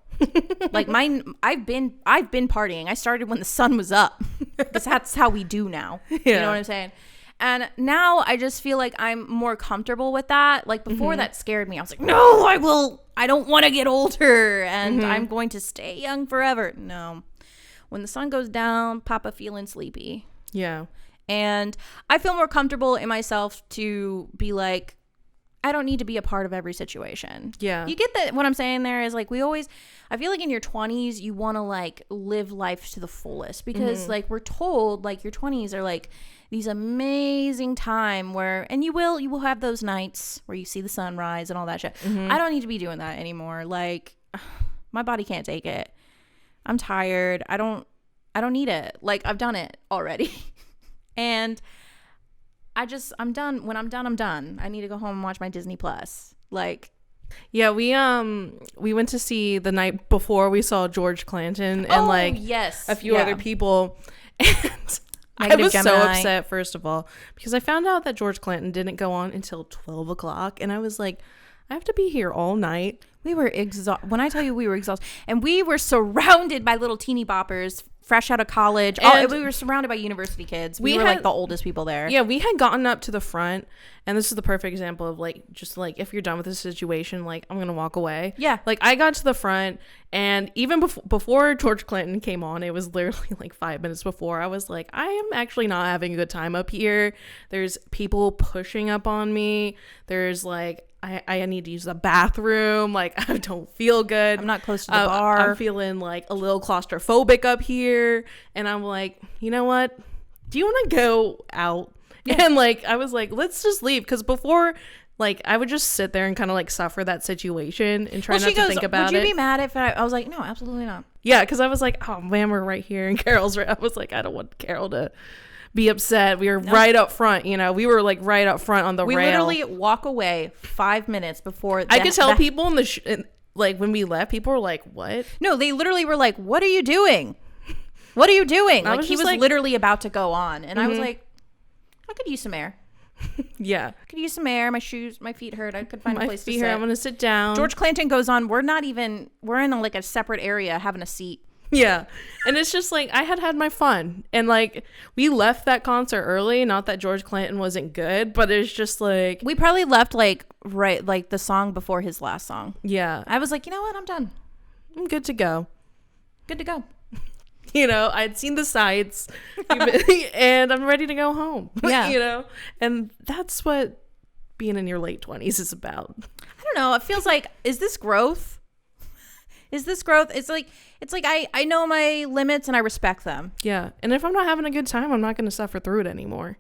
Like I've been partying. I started when the sun was up because that's how we do now. Yeah. You know what I'm saying? And now I just feel like I'm more comfortable with that. Like before that scared me. I was like, no, I don't want to get older and I'm going to stay young forever. No. When the sun goes down, Papa feeling sleepy. Yeah. And I feel more comfortable in myself to be like, I don't need to be a part of every situation. Yeah. You get that? What I'm saying there is like, I feel like in your 20s, you want to like live life to the fullest because like we're told like your 20s are like these amazing time where, and you will have those nights where you see the sunrise and all that shit. I don't need to be doing that anymore. Like my body can't take it. I'm tired. I don't need it. Like I've done it already. And I'm done. When I'm done, I'm done. I need to go home and watch my Disney Plus. Like, yeah, we went to see the night before we saw George Clanton and yes, a few other people. And I was so upset, first of all, because I found out that George Clanton didn't go on until 12 o'clock. And I was like, I have to be here all night. We were exhausted. When I tell you we were exhausted, and we were surrounded by little teeny boppers fresh out of college. We were surrounded by university kids. We were like the oldest people there. Yeah, we had gotten up to the front, and this is the perfect example of like, just like if you're done with this situation, like I'm gonna walk away. Yeah, like I got to the front, and even before George Clinton came on, it was literally like 5 minutes before. I was like, I am actually not having a good time up here. There's people pushing up on me. There's like, I need to use the bathroom. Like, I don't feel good. I'm not close to the bar. I'm feeling like a little claustrophobic up here. And I'm like, you know what? Do you want to go out? Yeah. And like, I was like, let's just leave. Because before, like, I would just sit there and kind of like suffer that situation and try not to think about it. Would you be mad if I was like, no, absolutely not. Yeah, because I was like, oh man, we're right here. And Carol's right. I was like, I don't want Carol to be upset. We were right up front, you know. We were like right up front on the rail. We literally walk away 5 minutes before. I could tell people in the like when we left, people were like, "What?" No, they literally were like, "What are you doing? What are you doing?" Like he was like, literally about to go on, and I was like, "I could use some air." Yeah, I could use some air. My feet hurt. I could find a place to sit. I'm gonna sit down. George Clanton goes on. We're in like a separate area having a seat. Yeah. And it's just like, I had my fun. And like, we left that concert early. Not that George Clanton wasn't good, but it's just like, we probably left like the song before his last song. Yeah. I was like, you know what? I'm done. I'm good to go. Good to go. You know, I'd seen the sights and I'm ready to go home. Yeah. You know, and that's what being in your late 20s is about. I don't know. It feels like, is this growth? Is this growth? It's like I know my limits and I respect them. Yeah. And if I'm not having a good time, I'm not going to suffer through it anymore.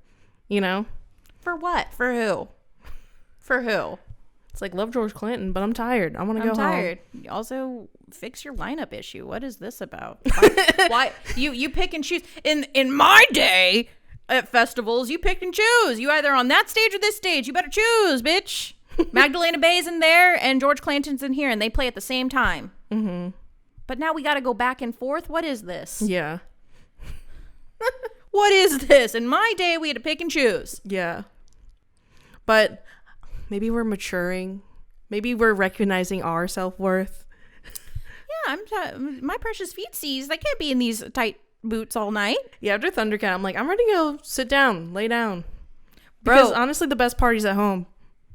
You know? For what? For who? For who? It's like, love George Clinton, but I'm tired. I want to go home. I'm tired. Also, fix your lineup issue. What is this about? Why you pick and choose? In my day at festivals, you pick and choose. You either on that stage or this stage. You better choose, bitch. Magdalena Bay's in there and George Clanton's in here, and they play at the same time. Mm-hmm. But now we got to go back and forth. What is this? Yeah. What is this? In my day, we had to pick and choose. Yeah. But maybe we're maturing. Maybe we're recognizing our self-worth. Yeah, my precious feetsies. I can't be in these tight boots all night. Yeah, after Thundercat, I'm like, I'm ready to go sit down, lay down. Because honestly, the best party's at home.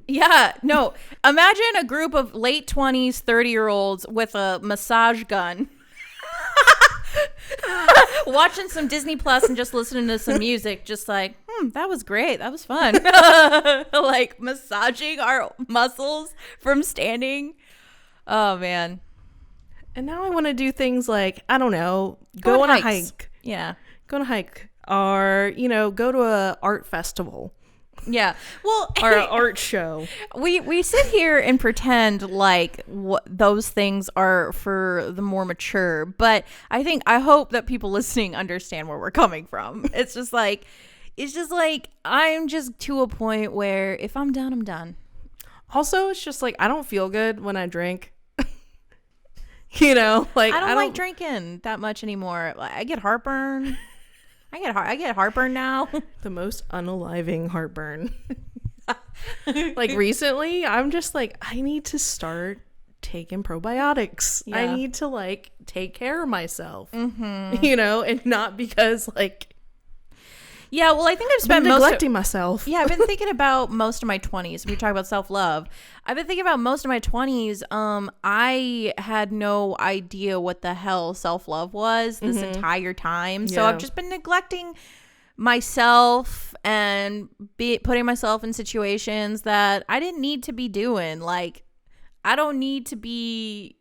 Yeah, no. Imagine a group of late 20s, 30-year-olds with a massage gun. Watching some Disney Plus and just listening to some music, just like, that was great. That was fun. Like massaging our muscles from standing. Oh, man. And now I want to do things like, I don't know, go on a hike. Yeah. Go on a hike. Or, you know, go to a art festival. Yeah. Well, or an art show. We sit here and pretend like those things are for the more mature, but I hope that people listening understand where we're coming from. It's just like I'm just to a point where if I'm done, I'm done. Also, it's just like I don't feel good when I drink. You know, like I don't like drinking that much anymore. I get heartburn. I get heartburn now. The most unaliving heartburn. Like recently, I'm just like, I need to start taking probiotics. Yeah. I need to like take care of myself, you know, and not because like. Yeah, well, I think I've spent neglecting myself. Yeah, I've been thinking about most of my 20s. We talk about self-love. I've been thinking about most of my 20s. I had no idea what the hell self-love was this entire time. So I've just been neglecting myself and putting myself in situations that I didn't need to be doing. Like, I don't need to be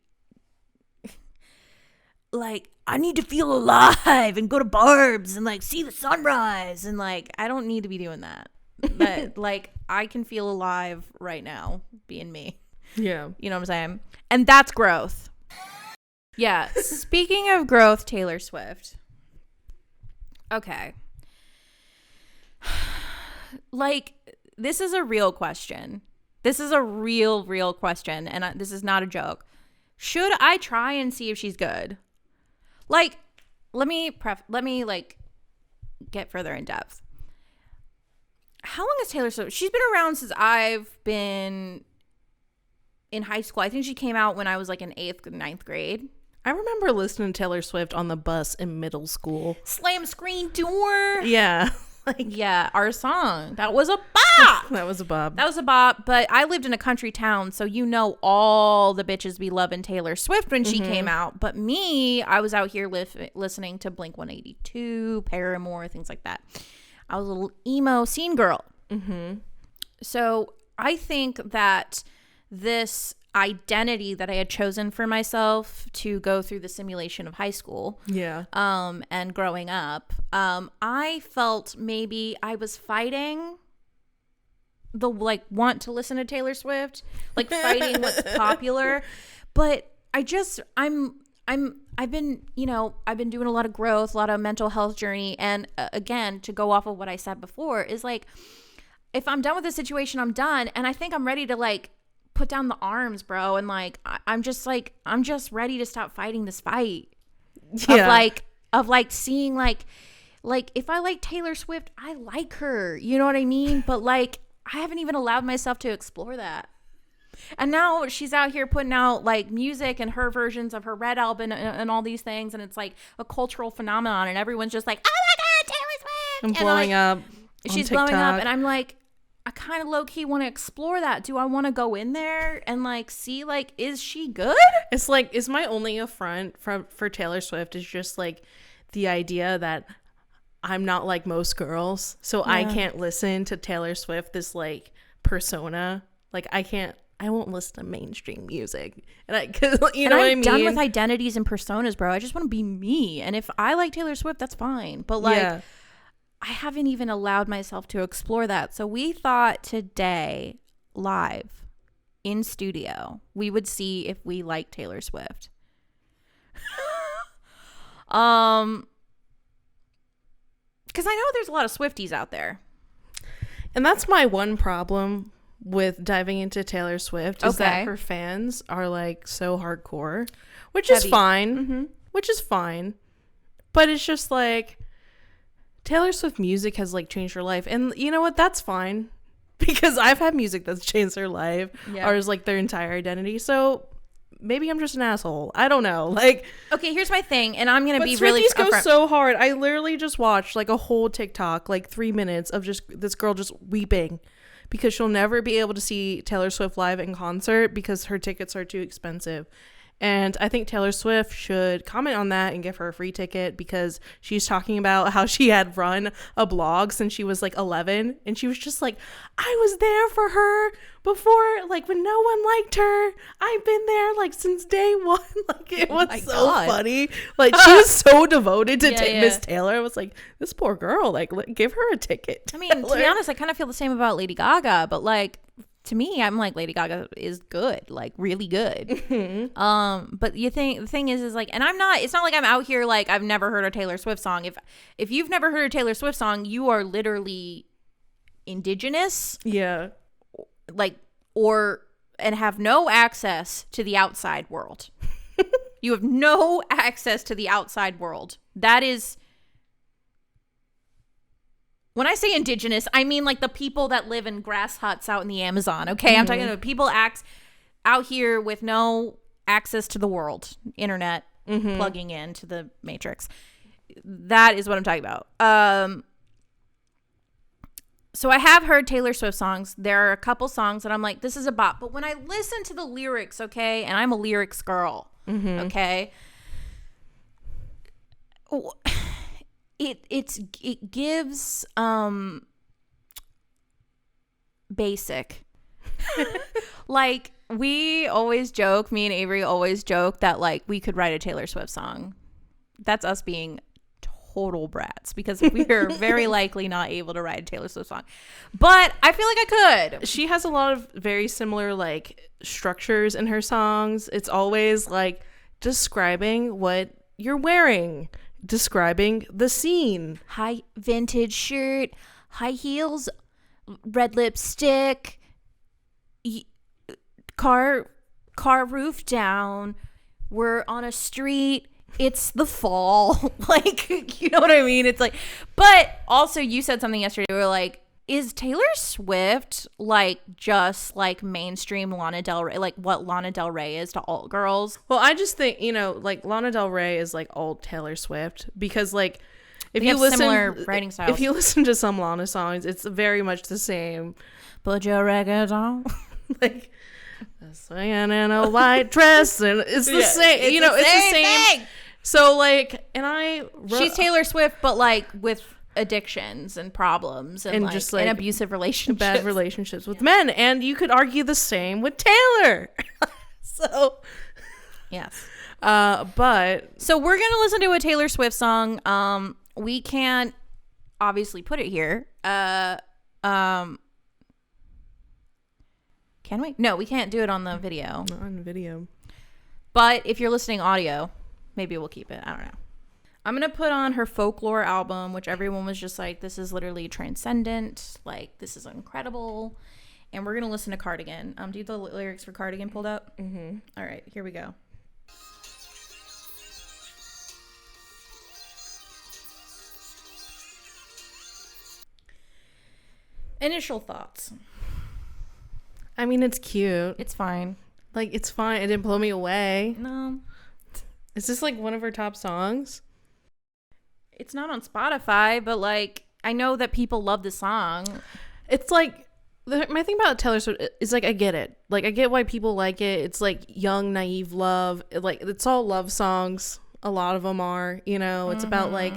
like, I need to feel alive and go to barbs and like see the sunrise, and like I don't need to be doing that. But like, I can feel alive right now being me. Yeah. You know what I'm saying? And that's growth. Yeah. Speaking of growth, Taylor Swift. Okay. Like, this is a real question. This is a real question. And this is not a joke. Should I try and see if she's good? Like, let me like get further in depth. How long is Taylor Swift? She's been around since I've been in high school. I think she came out when I was like in 8th or 9th grade. I remember listening to Taylor Swift on the bus in middle school. Slam screen door. Yeah. Yeah, our song. That was a bop. That was a bop. But I lived in a country town, so you know all the bitches be loving Taylor Swift when she came out. But me, I was out here listening to Blink 182, Paramore, things like that. I was a little emo scene girl. So I think that this identity that I had chosen for myself to go through the simulation of high school, and growing up, I felt maybe I was fighting the like want to listen to Taylor Swift, like fighting what's popular. But I've been doing a lot of growth, a lot of mental health journey, and again, to go off of what I said before, is like, if I'm done with the situation, I'm done, and I think I'm ready to like put down the arms, bro, and like I'm just ready to stop fighting this fight of seeing like if I like Taylor Swift, I like her, you know what I mean? But like, I haven't even allowed myself to explore that. And now she's out here putting out like music and her versions of her Red album and all these things, and it's like a cultural phenomenon, and everyone's just like, oh my god, Taylor Swift, and blowing up. She's blowing up, and I'm like, I kind of low-key want to explore that. Do I want to go in there and like see, like, is she good? It's like, is my only affront for Taylor Swift is just like the idea that I'm not like most girls, so I can't listen to Taylor Swift, this like persona. Like, I won't listen to mainstream music, and what I mean. I'm done with identities and personas, bro. I just want to be me, and if I like Taylor Swift, that's fine. But like, I haven't even allowed myself to explore that. So we thought today, live in studio, we would see if we like Taylor Swift. Because I know there's a lot of Swifties out there, and that's my one problem with diving into Taylor Swift, is that her fans are like so hardcore, which is fine. But it's just like, Taylor Swift music has like changed her life, and you know what, that's fine, because I've had music that's changed their life, or is like their entire identity. So maybe I'm just an asshole, I don't know. Like, okay, here's my thing, and I'm gonna be Swifties really go so hard. I literally just watched like a whole TikTok, like 3 minutes of just this girl just weeping because she'll never be able to see Taylor Swift live in concert because her tickets are too expensive. And I think Taylor Swift should comment on that and give her a free ticket, because she's talking about how she had run a blog since she was like 11, and she was just like, I was there for her before, like when no one liked her. I've been there like since day one. Like, it was funny. Like, she was so devoted to Miss Taylor. I was like, this poor girl, like, give her a ticket. I mean, to be honest, I kind of feel the same about Lady Gaga, but like, to me, I'm like, Lady Gaga is good, like really good. But the thing is like, and it's not like I'm out here like I've never heard a Taylor Swift song. If you've never heard a Taylor Swift song, you are literally indigenous. Yeah. Like, and have no access to the outside world. You have no access to the outside world. That is, when I say indigenous, I mean like the people that live in grass huts out in the Amazon, okay? I'm talking about people out here with no access to the world, internet, plugging into the matrix. That is what I'm talking about. So I have heard Taylor Swift songs. There are a couple songs that I'm like, this is a bop. But when I listen to the lyrics, okay, and I'm a lyrics girl, okay, it gives basic. Like, we always joke, me and Avery always joke that like we could write a Taylor Swift song. That's us being total brats, because we are very likely not able to write a Taylor Swift song. But I feel like I could. She has a lot of very similar like structures in her songs. It's always like describing what you're wearing, describing the scene. High vintage shirt, high heels, red lipstick, car roof down, we're on a street, it's the fall. Like, you know what I mean? It's like, but also you said something yesterday, we were like, is Taylor Swift like just like mainstream Lana Del Rey, like what Lana Del Rey is to alt girls? Well, I just think, you know, like Lana Del Rey is like alt Taylor Swift, because like if they you have listen, similar writing styles. if you listen to some Lana songs, it's very much the same. Put your records on. Like swinging in a white dress, and it's the same. It's you know, the it's same the same thing. So like, and she's Taylor Swift, but like with addictions and problems and like, just like an abusive relationships, bad relationships with men, and you could argue the same with Taylor. So yes, but so we're gonna listen to a Taylor Swift song. We can't obviously put it here. Can we? No, we can't do it on the video. Not on video. But if you're listening audio, maybe we'll keep it. I don't know. I'm going to put on her Folklore album, which everyone was just like, this is literally transcendent. Like, this is incredible. And we're going to listen to Cardigan. Do you have the lyrics for Cardigan pulled up? Mm-hmm. All right, here we go. Initial thoughts. I mean, it's cute. It's fine. Like, it's fine. It didn't blow me away. No. Is this like one of her top songs? It's not on Spotify, but like, I know that people love the song. It's like, my thing about Taylor Swift is like, I get it. Like, I get why people like it. It's like young, naive love. Like, it's all love songs. A lot of them are, you know, it's about like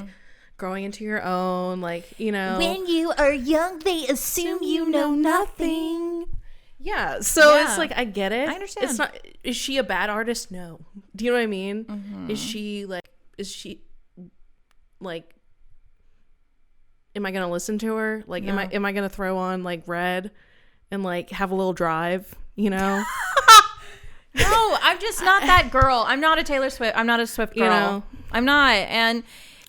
growing into your own, like, you know. When you are young, they assume you know nothing. Yeah, so it's like, I get it. I understand. It's not, is she a bad artist? No. Do you know what I mean? Mm-hmm. Is she like, am I gonna listen to her? Like, No. am I gonna throw on like Red and like have a little drive, you know? No, I'm just not that girl. I'm not a Taylor Swift. I'm not a Swift girl. You know? I'm not.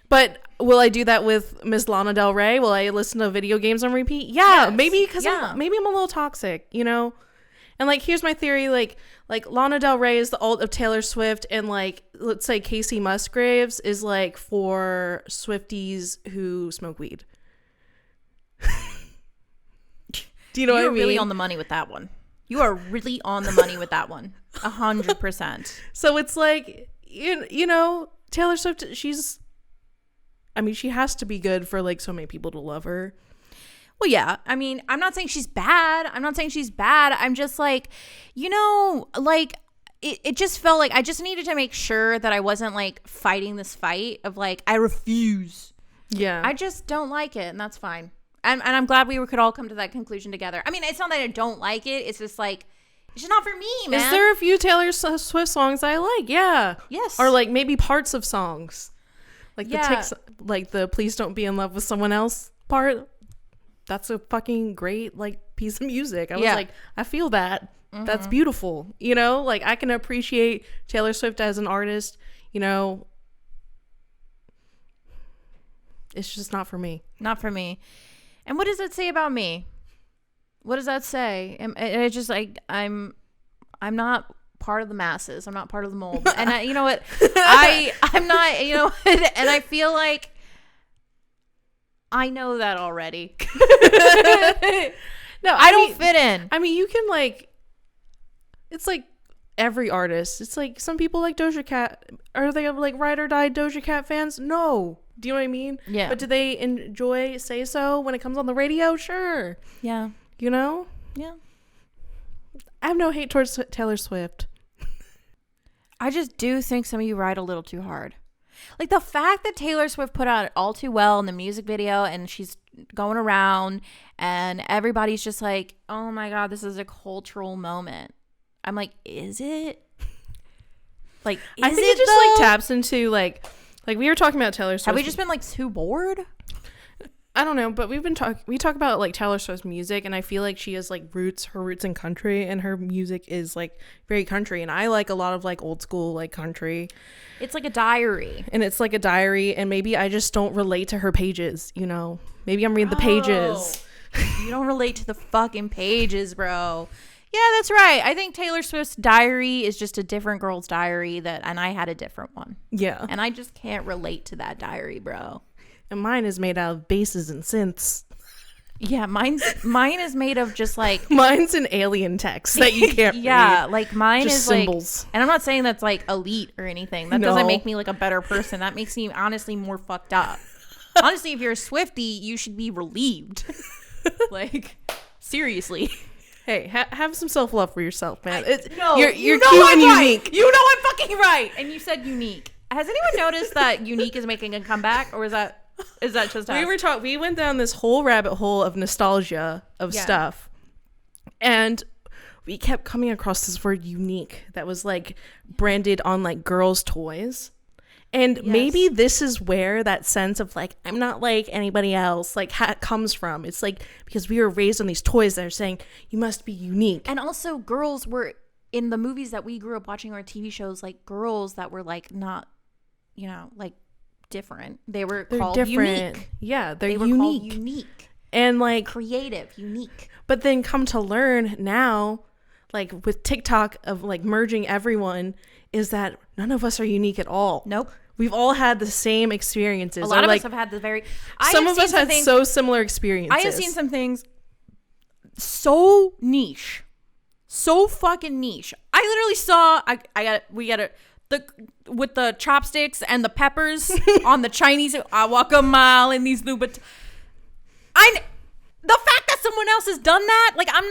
But will I do that with Miss Lana Del Rey? Will I listen to video games on repeat? Yeah, Yes. maybe because Yeah. I'm a little toxic, you know? And like, here's my theory, like Lana Del Rey is the alt of Taylor Swift, and like, let's say Casey Musgraves is like for Swifties who smoke weed. Do you know what I mean? You're really on the money with that one. You are really on the money with that one. 100%. So it's like, you know, Taylor Swift, she has to be good for like so many people to love her. Well, yeah. I mean, I'm not saying she's bad. I'm just like, you know, like it just felt like I just needed to make sure that I wasn't like fighting this fight of like, I refuse. Yeah. I just don't like it, and that's fine. And I'm glad we could all come to that conclusion together. I mean, it's not that I don't like it. It's just like, it's just not for me, man. Is there a few Taylor Swift songs I like? Yeah. Yes. Or like maybe parts of songs. Like Yeah. the ticks, like the please don't be in love with someone else part. That's a fucking great like piece of music. I was like, I feel that. Mm-hmm. That's beautiful. You know, like I can appreciate Taylor Swift as an artist, you know. It's just not for me. Not for me. And what does that say about me? What does that say? It's just like I'm not part of the masses. I'm not part of the mold. And you know what? I'm not, you know, and I feel like I know that already. No, I don't fit in. I mean, you can like, it's like every artist. It's like some people like Doja Cat. Are they like ride or die Doja Cat fans? No. Do you know what I mean? Yeah. But do they enjoy Say So when it comes on the radio? Sure. Yeah. You know? Yeah. I have no hate towards Taylor Swift. I just do think some of you ride a little too hard. Like the fact that Taylor Swift put out All Too Well in the music video and she's going around and everybody's just like, oh my God, this is a cultural moment. I'm like, is it? Like, I think it just like taps into like we were talking about Taylor Swift. Have we just been like too bored? I don't know, but we talk about like Taylor Swift's music, and I feel like she has like her roots in country, and her music is like very country, and I like a lot of like old school like country. It's like a diary. And it's like a diary, and maybe I just don't relate to her pages, you know? Maybe I'm reading the pages. You don't relate to the fucking pages, bro. Yeah, that's right. I think Taylor Swift's diary is just a different girl's diary and I had a different one. Yeah. And I just can't relate to that diary, bro. And mine is made out of basses and synths. Yeah, mine is made of just like mine's an alien text that you can't yeah, read. like mine just is symbols. Like, and I'm not saying that's like elite or anything. That doesn't make me like a better person. That makes me honestly more fucked up. Honestly, if you're a Swiftie, you should be relieved. Like, seriously. Hey, have some self-love for yourself, man. You're cute and unique. You know I'm fucking right. And you said unique. Has anyone noticed that unique is making a comeback, or is that just us? We went down this whole rabbit hole of nostalgia of stuff, and we kept coming across this word unique that was like branded on like girls' toys. And maybe this is where that sense of like, I'm not like anybody else, like comes from. It's like, because we were raised on these toys that are saying you must be unique. And also girls were in the movies that we grew up watching, or TV shows, like girls that were like not, you know, like different. They're called different. Unique. Yeah, they were unique. Called unique. And like creative, unique. But then come to learn now, like with TikTok of like merging everyone, is that none of us are unique at all. Nope. We've all had the same experiences. A lot of us have had the very... Some of us had so similar experiences. I have seen some things so niche. So fucking niche. I literally saw... with the chopsticks and the peppers on the Chinese... I walk a mile in these Louboutin... The fact that someone else has done that, like, I'm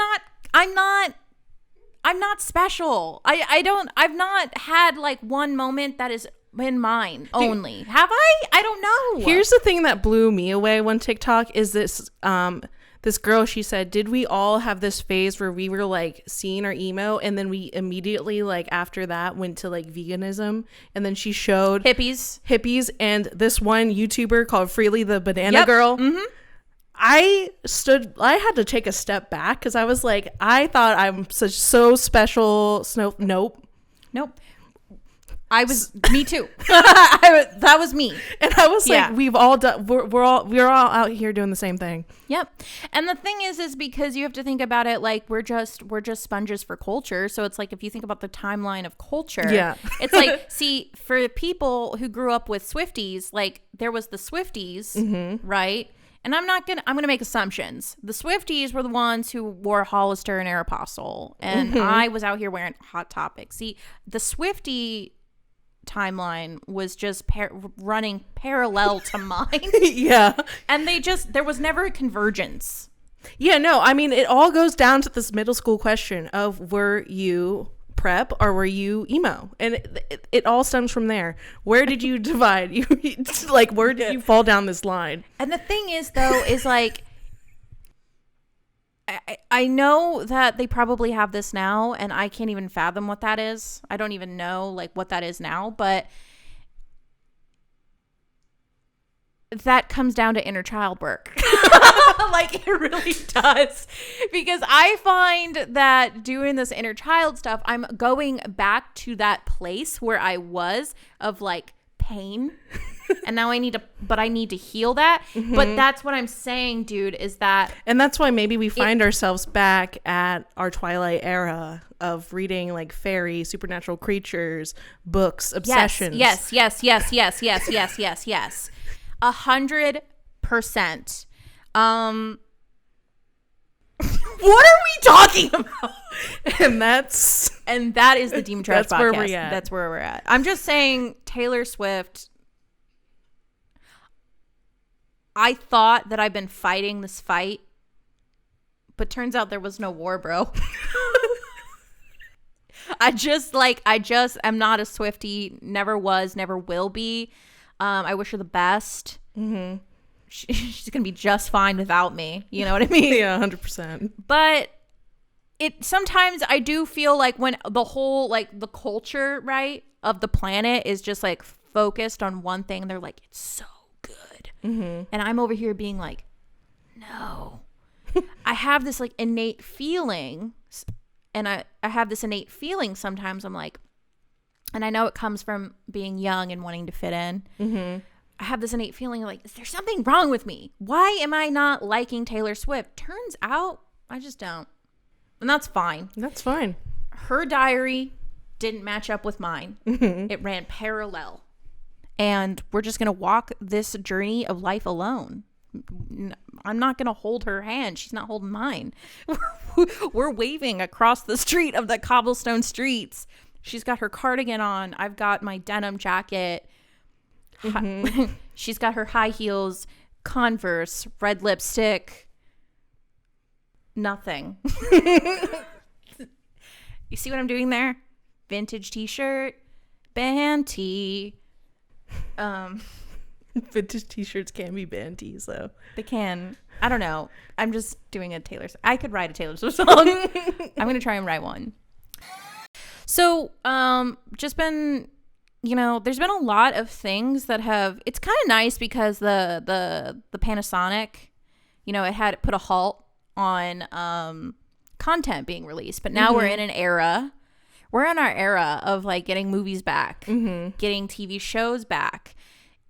not special. I've not had like one moment that is in mine only. Have I? I don't know. Here's the thing that blew me away on TikTok is this girl, she said, did we all have this phase where we were like seeing our emo, and then we immediately like after that went to like veganism, and then she showed hippies and this one YouTuber called Freely the Banana Girl. Mm-hmm. I had to take a step back because I was like, I thought I'm so special. Nope. Me too. That was me. And I was like, we've all done, we're all out here doing the same thing. Yep. And the thing is because you have to think about it like we're just sponges for culture. So it's like, if you think about the timeline of culture, it's like, see, for people who grew up with Swifties, like there was the Swifties, mm-hmm. right? And I'm gonna make assumptions. The Swifties were the ones who wore Hollister and Aeropostale, and mm-hmm. I was out here wearing Hot Topic. See, the Swiftie timeline was just running parallel to mine. Yeah. And there was never a convergence. Yeah, no, I mean, it all goes down to this middle school question of, were you prep or were you emo? And it all stems from there. Where did you divide? Where did you fall down this line? And the thing is, though, is like, I know that they probably have this now, and I can't even fathom what that is. I don't even know like what that is now, but that comes down to inner child work. Like, it really does, because I find that doing this inner child stuff, I'm going back to that place where I was of like pain. And now I need to heal that. Mm-hmm. But that's what I'm saying, dude, is that... And that's why maybe we find ourselves back at our Twilight era of reading like fairy, supernatural creatures, books, obsessions. Yes. 100%. What are we talking about? And that is the Demon Trash podcast. Where we're at. That's where we're at. I'm just saying, Taylor Swift... I thought that I've been fighting this fight, but turns out there was no war, bro. I just am not a Swiftie. Never was, never will be. I wish her the best. Mm-hmm. she's gonna be just fine without me. You know what I mean? Yeah, 100%. But sometimes I do feel like when the whole like the culture, right, of the planet is just like focused on one thing, they're like, it's so good, and I'm over here being like, no. I have this like innate feeling, and I have this innate feeling sometimes. I'm like, and I know it comes from being young and wanting to fit in. I have this innate feeling like, is there something wrong with me? Why am I not liking Taylor Swift? Turns out I just don't. And that's fine. That's fine. Her diary didn't match up with mine. It ran parallel. And we're just going to walk this journey of life alone. I'm not going to hold her hand. She's not holding mine. We're waving across the street of the cobblestone streets. She's got her cardigan on. I've got my denim jacket. She's got her high heels, Converse, red lipstick. Nothing. You see what I'm doing there? Vintage t-shirt, band tee. Vintage t-shirts can be band tees, though. They can. I don't know. I'm just doing a Taylor. I could write a Taylor Swift song. I'm gonna try and write one. So, just been, there's been a lot of things that have. It's kind of nice because the Panasonic, it had put a halt on content being released, but now we're in an era. We're in our era of like getting movies back, getting TV shows back,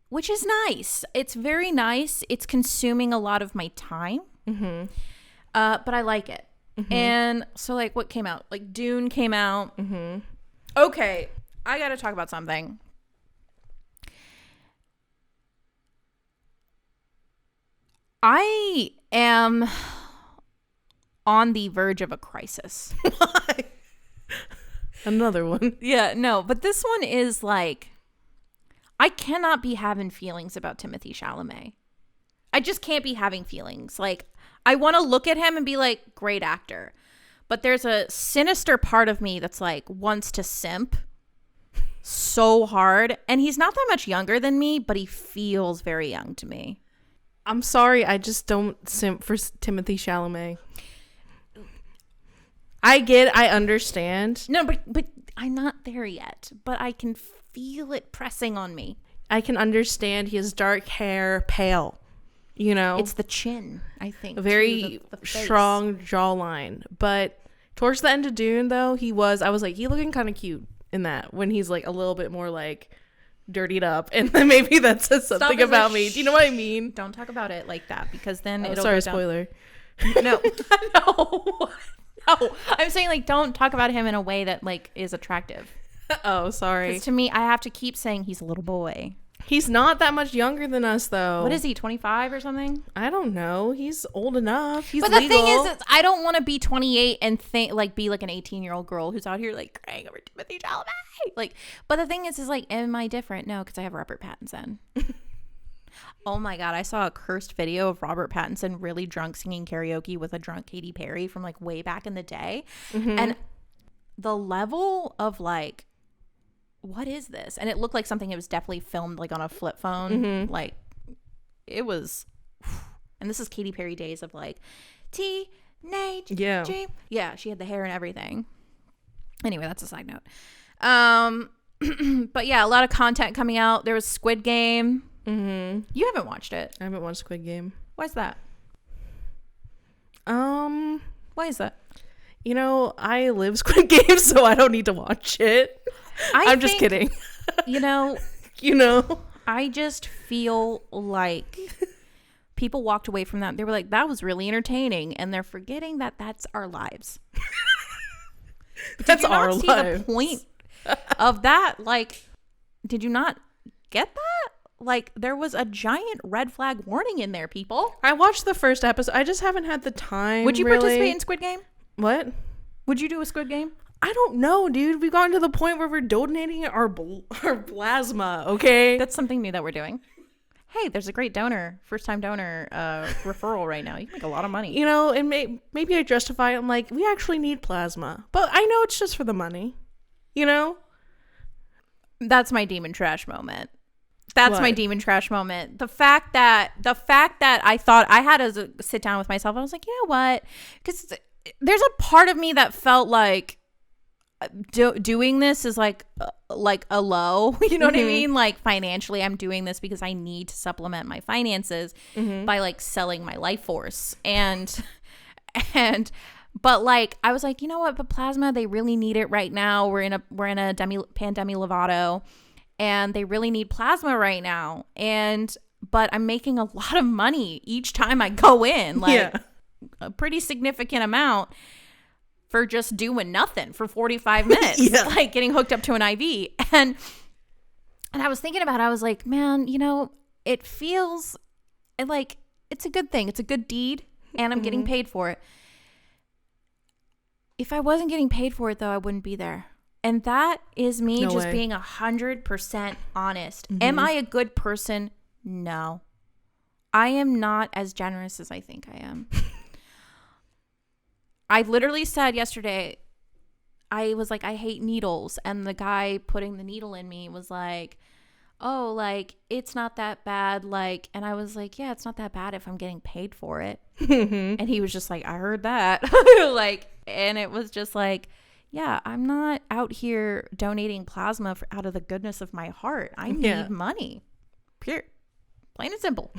which is nice. It's very nice. It's consuming a lot of my time, but I like it. And so, like, what came out? Like, Dune came out. Okay, I got to talk about something. I am on the verge of a crisis. Why? Another one. Yeah, no, but this one is like, I cannot be having feelings about Timothée Chalamet. I just can't be having feelings. Like, I want to look at him and be like, great actor. But there's a sinister part of me that's like, wants to simp so hard. And he's not that much younger than me, but he feels very young to me. I'm sorry, I just don't simp for Timothée Chalamet. I understand. No, but I'm not there yet. But I can feel it pressing on me. I can understand he has dark hair, pale. It's the chin, I think. A very the strong jawline. But towards the end of Dune, though, I was like, he looking kind of cute in that when he's like a little bit more like dirtied up, and then maybe that says something about me. Do you know what I mean? Don't talk about it like that, because then it'll sorry, go down. spoiler. No. No, I'm saying, like, don't talk about him in a way that like is attractive. Oh, sorry. Because to me, I have to keep saying he's a little boy. He's not that much younger than us, though. What is he, 25 or something? I don't know. He's old enough. He's but the legal. thing is, I don't want to be 28 and be like an 18-year-old girl who's out here like crying over Timothée Chalamet. Like, but the thing is like, am I different? No, because I have Robert Pattinson. Oh my God, I saw a cursed video of Robert Pattinson really drunk singing karaoke with a drunk Katy Perry from like way back in the day. And the level of like, what is this? And it looked like something that was definitely filmed like on a flip phone. Like, it was, and this is Katy Perry days of like teenage dream. Yeah, she had the hair and everything. Anyway, that's a side note. But yeah, a lot of content coming out. There was Squid Game. You haven't watched it. I haven't watched Squid Game. Why is that? Why is that? I live Squid Game, so I don't need to watch it. I'm just kidding. I just feel like people walked away from that. They were like, that was really entertaining. And they're forgetting that that's our lives. That's our lives. Did you not see the point of that? Like, did you not get that? Like, there was a giant red flag warning in there, people. I watched the first episode. I just haven't had the time. Would you participate in Squid Game? What? Would you do a Squid Game? I don't know, dude. We've gotten to the point where we're donating our plasma, okay? That's something new that we're doing. Hey, there's a great first-time donor referral right now. You can make a lot of money. And maybe I justify it. I'm like, we actually need plasma. But I know it's just for the money, That's my demon trash moment. That's What? my demon trash moment. The fact that I thought I had to sit down with myself. I was like, you know what? Because there's a part of me that felt like doing this is like a low. You know what I mean? Like financially, I'm doing this because I need to supplement my finances by like selling my life force and but like I was like, you know what? But plasma, they really need it right now. We're in a pandemic Lovato. And they really need plasma right now. But I'm making a lot of money each time I go in, like a pretty significant amount for just doing nothing for 45 minutes, like getting hooked up to an IV. And I was thinking about it. I was like, man, you know, it feels like it's a good thing. It's a good deed, and I'm getting paid for it. If I wasn't getting paid for it, though, I wouldn't be there. And that is me being 100% honest. Am I a good person? No. I am not as generous as I think I am. I literally said yesterday, I was like, I hate needles. And the guy putting the needle in me was like, oh, like, it's not that bad. Like, and I was like, yeah, it's not that bad if I'm getting paid for it. And he was just like, I heard that. Like, and it was just like, yeah, I'm not out here donating plasma out of the goodness of my heart. I need money. Pure. Plain and simple.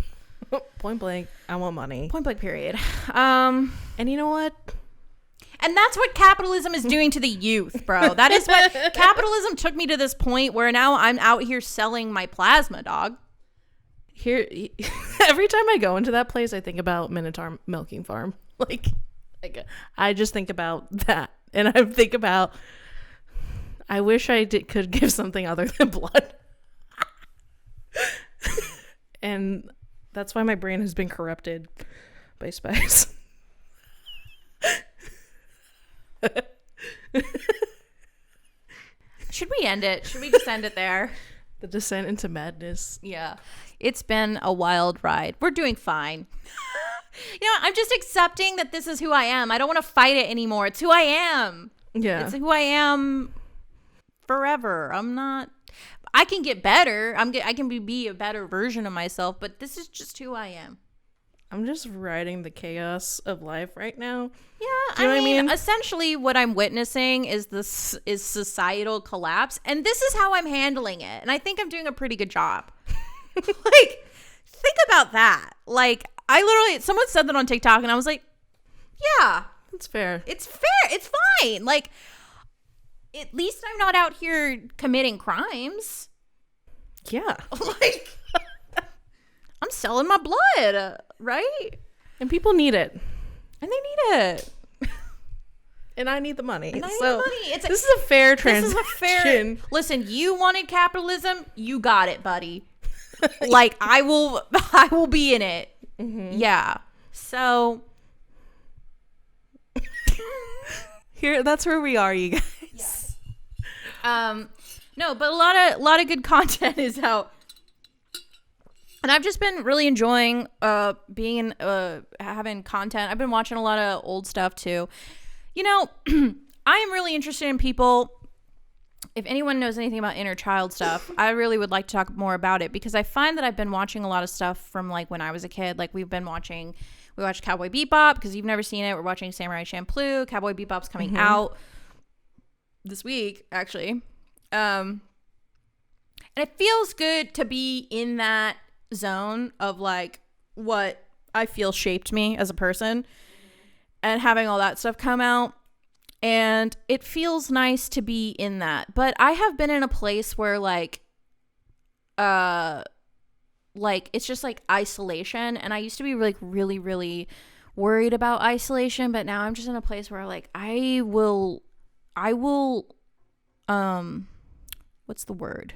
Point blank, I want money. Point blank, period. And you know what? And that's what capitalism is doing to the youth, bro. That is what capitalism took me to this point where now I'm out here selling my plasma, dog. Here, every time I go into that place, I think about Minotaur Milking Farm. Like I just think about that. And I think about, I wish I could give something other than blood. And that's why my brain has been corrupted by spice. Should we end it? Should we just end it there? The descent into madness. Yeah. It's been a wild ride. We're doing fine. You know, I'm just accepting that this is who I am. I don't want to fight it anymore. It's who I am. Yeah. It's who I am forever. I can get better. I can be a better version of myself, but this is just who I am. I'm just riding the chaos of life right now. Yeah, Do you know what I mean? Essentially what I'm witnessing is societal collapse, and this is how I'm handling it. And I think I'm doing a pretty good job. Like, think about that. Like, someone said that on TikTok, and I was like, yeah. That's fair. It's fair. It's fine. Like, at least I'm not out here committing crimes. Yeah. Like, I'm selling my blood, right? And people need it. And they need it. And I need the money. And I need the money. This is a fair transition. This is a fair. Listen, you wanted capitalism. You got it, buddy. Like, I will be in it. Mm-hmm. Yeah. So that's where we are, you guys. Yes. No, but a lot of good content is out. And I've just been really enjoying having content. I've been watching a lot of old stuff too. You know, I am really interested in people. If anyone knows anything about inner child stuff, I really would like to talk more about it, because I find that I've been watching a lot of stuff from like when I was a kid. Like we watched Cowboy Bebop, because you've never seen it. We're watching Samurai Champloo. Cowboy Bebop's coming out this week, actually. And it feels good to be in that zone of like what I feel shaped me as a person, and having all that stuff come out. And it feels nice to be in that. But I have been in a place where like it's just like isolation. And I used to be like really, really worried about isolation. But now I'm just in a place where like I will what's the word?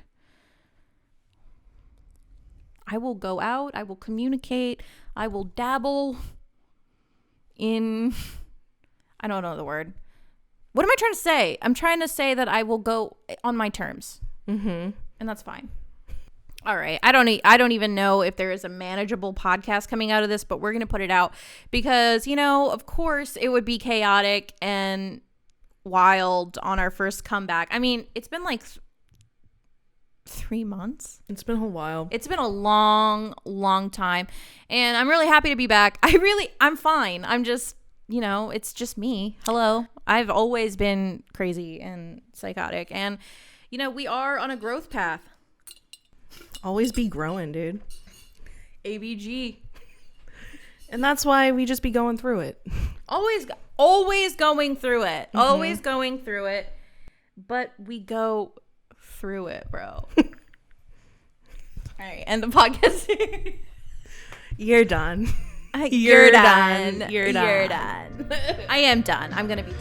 I will go out. I will communicate. I will dabble in, I don't know the word. What am I trying to say? I'm trying to say that I will go on my terms. And that's fine. All right. I don't even know if there is a manageable podcast coming out of this, but we're going to put it out because, you know, of course it would be chaotic and wild on our first comeback. I mean, it's been like 3 months. It's been a while. It's been a long time, and I'm really happy to be back. I'm fine. I'm just, it's just me. Hello. I've always been crazy and psychotic, and we are on a growth path. Always be growing, dude. ABG. And that's why we just be going through it. Always going through it. Mm-hmm. Always going through it. But we go through it, bro. All right, end the podcast. You're done. You're done. I am done. I'm going to be done.